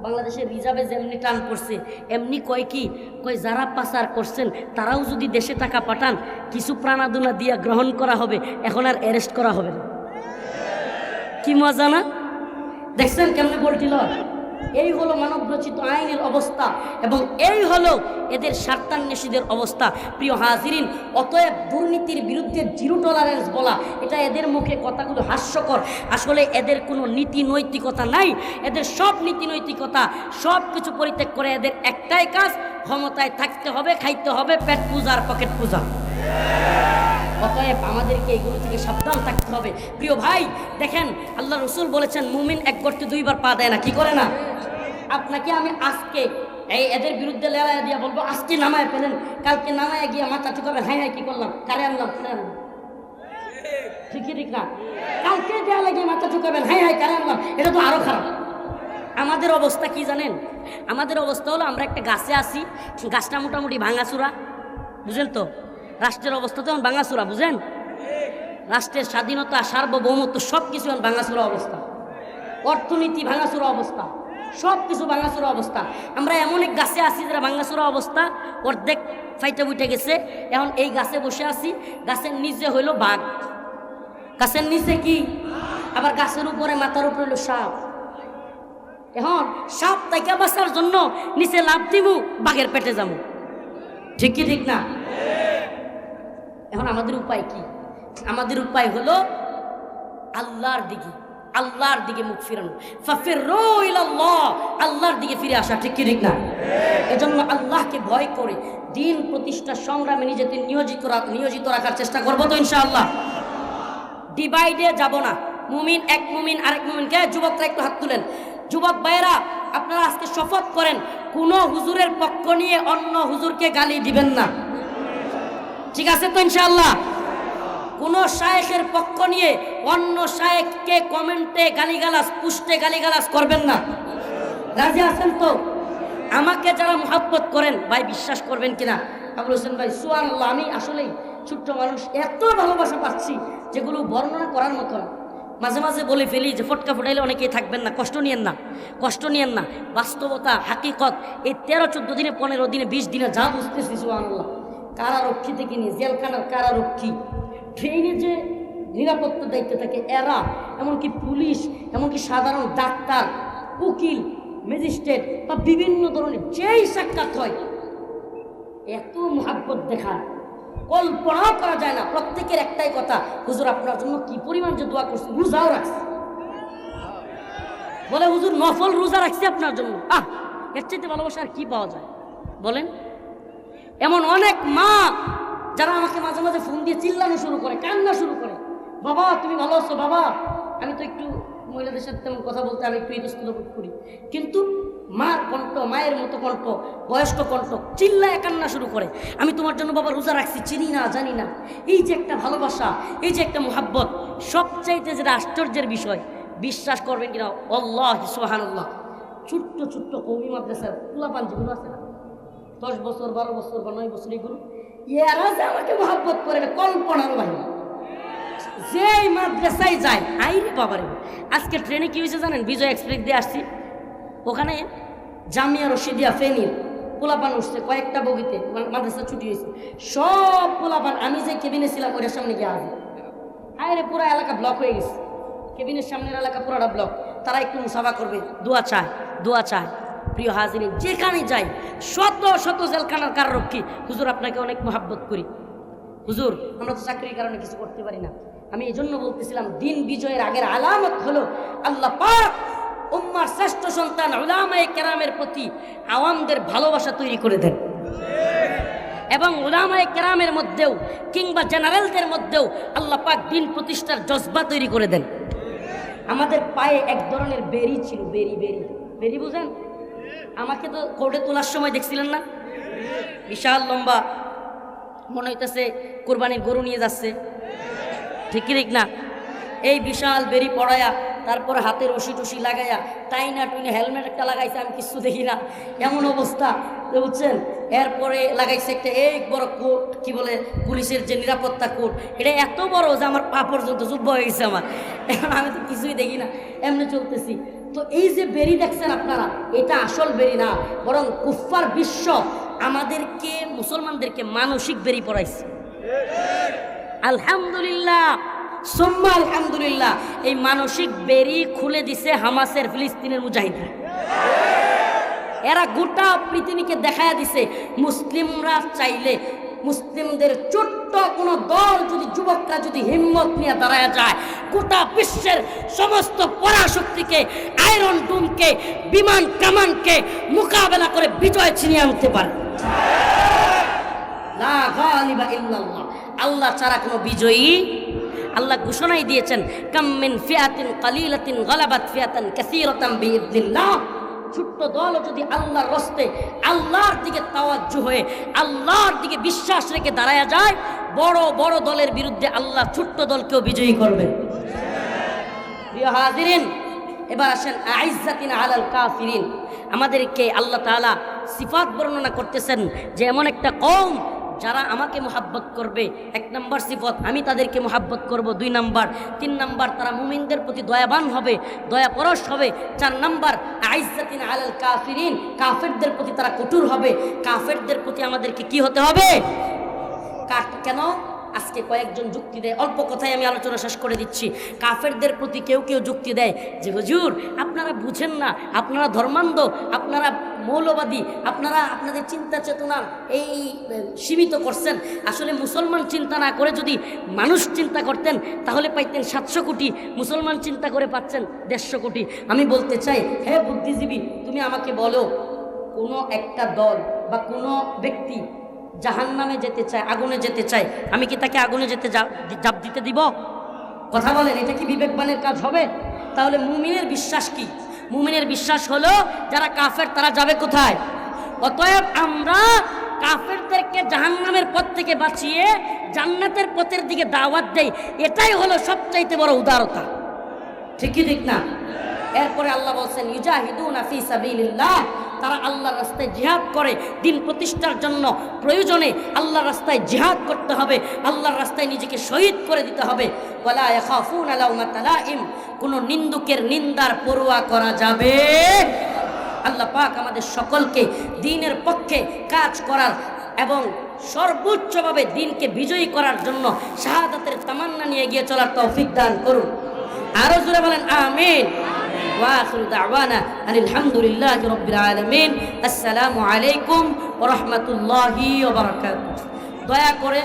বাংলাদেশের রিজার্ভে যেমনি টান পড়ছে, এমনি কয় কি কয়, যারা পাচার করছেন তারাও যদি দেশে টাকা পাঠান, কিছু প্রাণাদুনা দিয়া গ্রহণ করা হবে, এখন আর অ্যারেস্ট করা হবে না। কি মজা না? দেখছেন কেমনে বলছিল? এই হলো মানবরচিত আইনের অবস্থা, এবং এই হলো এদের স্বার্থান্বেষীদের অবস্থা। প্রিয় হাজিরিন, অতএব দুর্নীতির বিরুদ্ধে জিরো টলারেন্স বলা, এটা এদের মুখে কথাগুলো হাস্যকর। আসলে এদের কোনো নীতি নৈতিকতা নাই, এদের সব নীতি নৈতিকতা সব কিছু পরিত্যাগ করে এদের একটাই কাজ, ক্ষমতায় থাকতে হবে, খাইতে হবে, পেট পূজা আর পকেট পূজা। অতএব আমাদেরকে এগুলো থেকে সাবধান থাকতে হবে। প্রিয় ভাই দেখেন, আল্লাহ রসুল বলেছেন মুমিন এক গর্তে 2 বার পা দেয় না। কি করে না? আপনাকে আমি আজকে এদের বিরুদ্ধে লেলায় দিয়ে বলবো, আজকে নামায় পেলেন, কালকে নামায় গিয়ে মাথা চুকাবেন, হ্যাঁ কি করলাম, কারে আনলাম, ঠিক না? কালকে দেওয়া লাগিয়ে মাথা চুকাবেন, হ্যাঁ কারে আনলাম, এটা তো আরো খারাপ। আমাদের অবস্থা কি জানেন? আমাদের অবস্থা হলো আমরা একটা গাছে আসি, গাছটা মোটামুটি ভাঙাচুরা, বুঝেন তো? রাষ্ট্রের অবস্থা তো এখন ভাঙাচুরা, বুঝেন? রাষ্ট্রের স্বাধীনতা, সার্বভৌমত্ব সব কিছু এখন ভাঙাচুরা অবস্থা, অর্থনীতি ভাঙাচুরা অবস্থা, সব কিছু ভাঙাচুরা অবস্থা। আমরা এমন এক গাছে আছি যারা ভাঙাচুরা অবস্থা, অর্ধেক ফাইটা উঠে গেছে। এখন এই গাছে বসে আছি, গাছের নিচে হইল বাঘ, গাছের নিচে কি, আবার গাছের উপরে মাথার উপরে হইল সাপ। এখন সাপ তাইকে বাঁচার জন্য নিচে লাফ দিব, বাঘের পেটে যাবো, ঠিক কি ঠিক না? এখন আমাদের উপায় কি? আমাদের উপায় হলো আল্লাহর দিকে মুখ ফিরানো, ফাফিরু ইলাল্লাহ, আল্লাহর দিকে ফিরে আসা, ঠিক কি ঠিক না? এজন্য আল্লাহকে ভয় করে দিন প্রতিষ্ঠার সংগ্রামে নিজেকে নিয়োজিত রাখার চেষ্টা করবো তো ইনশাআল্লাহ। ডিভাইডে যাব না, মুমিন এক মুমিন আরেক মুমিনকে। যুবকরা একটু হাত তুলেন। যুবক ভাইয়েরা, আপনারা আজকে শপথ করেন কোনো হুজুরের পক্ষ নিয়ে অন্য হুজুরকে গালি দিবেন না, ঠিক আছে তো ইনশাআল্লাহ? কোন শায়েখের পক্ষ নিয়ে অন্য শায়েখকে কমেন্টে গালিগালাজ, পুষ্টে গালিগালাজ করবেন না। রাজি আছেন তো? আমাকে যারা মুহাব্বত করেন ভাই, বিশ্বাস করবেন কিনা, আবুল হোসেন ভাই, সুবহানাল্লাহ, আমি আসলেই ছোট্ট মানুষ, এত ভালোবাসা পাচ্ছি যেগুলো বর্ণনা করার মতো না। মাঝে মাঝে বলে ফেলি যে ফটকা ফুটাইলে অনেকেই থাকবেন না, কষ্ট নিয়েন না, কষ্ট নিয়েন না। বাস্তবতা, হাকিকত, এই 13-14 দিনে, 15 দিনে, 20 দিনে যা বুঝতেছি, সুবহানাল্লাহ, কারারক্ষী থেকে নিয়ে জেলখানার কারারক্ষী, ট্রেনে যে নিরাপত্তা দায়িত্বে থাকে এরা, এমনকি পুলিশ, এমনকি সাধারণ ডাক্তার, উকিল, ম্যাজিস্ট্রেট বা বিভিন্ন ধরনের যেই সাক্ষাৎ হয়, এত মুহাব্বত দেখা কল্পনাও করা যায় না। প্রত্যেকের একটাই কথা, হুজুর আপনার জন্য কি পরিমাণ যে দোয়া করছি, রোজাও রাখছি, বলে হুজুর নফল রোজা রাখছি আপনার জন্য। এর চাইতে ভালোবাসা আর কি পাওয়া যায় বলেন? এমন অনেক মা যারা আমাকে মাঝে মাঝে ফোন দিয়ে চিল্লানো শুরু করে, কান্না শুরু করে, বাবা তুমি ভালো আছো বাবা? আমি তো একটু মহিলাদের সাথে তেমন কথা বলতে আমি একটু ইতস্তত বোধ করি, কিন্তু মার কণ্ঠ, মায়ের মতো কণ্ঠ, বয়স্ক কণ্ঠ, চিল্লায় কান্না শুরু করে, আমি তোমার জন্য বাবা রোজা রাখছি, চিনি না, জানি না। এই যে একটা ভালোবাসা, এই যে একটা মুহাব্বত, সবচাইতে যেটা আশ্চর্যের বিষয়, বিশ্বাস করবেন কিনা, আল্লাহ সুবহানাল্লাহ, ছোট্ট ছোট্ট কওমি মাদ্রাসার পোলাপান যেগুলো আছে না, 10 বছর 12 বছর বা 9 বছর, এগুলো এরা যে আমাকে মহব্বত করে এটা কল্পনার বাইরে। যেই মাদ্রাসায় যায়, আইরে বাবারে, আজকে ট্রেনে কি হয়েছে জানেন? বিজয় এক্সপ্রেস দিয়ে আসছি, ওখানে জামিয়া রশিদিয়া ফেনীর পোলাপান উঠছে কয়েকটা বগিতে, মাদ্রাসা ছুটি হয়েছে, সব পোলাপান আমি যে কেবিনে ছিলাম ওটার সামনে গিয়ে আসবে। আরে পুরো এলাকা ব্লক হয়ে গেছে, কেবিনের সামনের এলাকা পুরোটা ব্লক। তারা একটু মুসাফা করবে, দোয়া চায়, দোয়া চায়। প্রিয় হাজিরিন, যেখানে যাই শত শত জেলখানার কারারক্ষী, হুজুর আপনাকে অনেক মহাব্বত করি, হুজুর আমরা তো চাকরির কারণে কিছু করতে পারি না। আমি এই জন্য বলতেছিলাম, দিন বিজয়ের আগের আলামত হলো আল্লাহ পাক উম্মার শ্রেষ্ঠ সন্তান উলামায়ে কেরামের প্রতি আওয়ামদের ভালোবাসা তৈরি করে দেন, এবং উলামায়ে কেরামের মধ্যেও কিংবা জেনারেলদের মধ্যেও আল্লাহ পাক দিন প্রতিষ্ঠার জজবা তৈরি করে দেন। আমাদের পায়ে এক ধরনের বেরি ছিল, বেরি বেরি বেরি বুঝেন? আমাকে তো কোর্টে তোলার সময় দেখছিলেন না, বিশাল লম্বা, মনে হইতেছে কোরবানির গরু নিয়ে যাচ্ছে, ঠিক ঠিক না? এই বিশাল বেরি পড়ায়া, তারপরে হাতে রশি টসি লাগাইয়া, টাইনা টুইনে হেলমেট একটা লাগাইছে, আমি কিছু দেখি না এমন অবস্থা, বুঝছেন? এরপরে লাগাইছে একটা এই বড় কোট, কি বলে পুলিশের যে নিরাপত্তা কোট, এটা এত বড় যে আমার পা পর্যন্ত যুদ্ধ হয়ে গেছে আমার, এখন আমি তো কিছুই দেখি না, এমনি চলতেছি। তো এই যে বেরি দেখছেন আপনারা, এটা আসল বেরি না, বরং কুফফার বিশ্ব আমাদেরকে, মুসলমানদেরকে মানসিক বেরি পড়াইছে। আলহামদুলিল্লাহ সুম্মা আলহামদুলিল্লাহ, এই মানসিক বেরি খুলে দিছে হামাসের ফিলিস্তিনের মুজাহিদরা। এরা গোটা পৃথিবীকে দেখায়া দিছে, মুসলিমরা চাইলে, মুসলিমদের ছোট্ট কোনো দল যদি, যুবকরা যদি হিম্মত নিয়ে দাঁড়ায় যায়, গোটা বিশ্বের সমস্ত পরাশক্তিকে, আয়রন ডোমকে, বিমান কামানকে মোকাবেলা করে বিজয় ছিনিয়ে আনতে পারে। লা গালিবা ইল্লাল্লাহ, আল্লাহ ছাড়া কোনো বিজয়ী, আল্লাহ ঘোষণাই দিয়েছেন, কাম মিন ফিয়াতিন কালিলাতিন গালাবাত ফিয়াতান কাসীরাতান বিইذনিল্লাহ। ছোট্ট দল যদি আল্লাহর রাস্তে, আল্লাহর দিকে তাওয়াজ্জু হয়ে, আল্লাহর দিকে বিশ্বাস রেখে দাঁড়ায়া যায়, বড় বড় দলের বিরুদ্ধে আল্লাহ ছোট্ট দলকেও বিজয়ী করবেন। প্রিয় হাজিরিন, এবার আসেন আইজ্জাতিন আলাল কাফিরিন। আমাদেরকে আল্লাহ তাআলা সিফাত বর্ণনা করতেছেন যে এমন একটা কওম যারা আমাকে মোহাব্বত করবে। 1 নম্বর সিফত, আমি তাদেরকে মোহাব্বত করব। 2 নম্বর, 3 নম্বর, তারা মুমিনদের প্রতি দয়াবান হবে, দয়াপরশ হবে। 4 নম্বর, আইজ্জাতিন আলাল কাফিরিন, কাফেরদের প্রতি তারা কঠোর হবে। কাফেরদের প্রতি আমাদেরকে কি হতে হবে? কেন? আজকে কয়েকজন যুক্তি দেয়, অল্প কথায় আমি আলোচনা শেষ করে দিচ্ছি। কাফেরদের প্রতি কেউ কেউ যুক্তি দেয় যে হুজুর আপনারা বুঝেন না, আপনারা ধর্মান্ধ, আপনারা মৌলবাদী, আপনারা আপনাদের চিন্তা চেতনা এই সীমিত করছেন। আসলে মুসলমান চিন্তা না করে যদি মানুষ চিন্তা করতেন তাহলে পাইতেন 700 কোটি, মুসলমান চিন্তা করে পাচ্ছেন 150 কোটি। আমি বলতে চাই, হে বুদ্ধিজীবী, তুমি আমাকে বলো, কোনো একটা দল বা কোনো ব্যক্তি জাহান্নামে যেতে চায়, আগুনে যেতে চায়, আমি কি তাকে আগুনে যেতে জাপ দিতে দিব? কথা বলেন, এটা কি বিবেকবানের কাজ হবে? তাহলে মুমিনের বিশ্বাস কি? মুমিনের বিশ্বাস হলো যারা কাফের তারা যাবে কোথায়? অতএব আমরা কাফেরদেরকে জাহান্নামের পথ থেকে বাঁচিয়ে জান্নাতের পথের দিকে দাওয়াত দেই, এটাই হলো সবচাইতে বড় উদারতা। ঠিক কি ঠিক না? এরপরে আল্লাহ বলছেন ইউজাহিদুনা ফি সাবিলিল্লাহ, তারা আল্লাহর রাস্তায় জিহাদ করে দিন প্রতিষ্ঠার জন্য। প্রয়োজনে আল্লাহর রাস্তায় জিহাদ করতে হবে, আল্লাহর রাস্তায় নিজেকে শহীদ করে দিতে হবে। ওয়ালা ইয়াখাফুনা লাউমাতা লাইম, কোনো নিন্দুকের নিন্দার পরোয়া করা যাবে। আল্লাহ পাক আমাদের সকলকে দ্বীনের পক্ষে কাজ করার এবং সর্বোচ্চভাবে দ্বীনকে বিজয়ী করার জন্য শাহাদাতের তামান্না নিয়ে এগিয়ে চলার তৌফিক দান করুন। আরো জোরে বলেন আমিন। وآخر دعوانا أن الحمد لله رب العالمين السلام عليكم ورحمة الله وبركاته। দয়া করে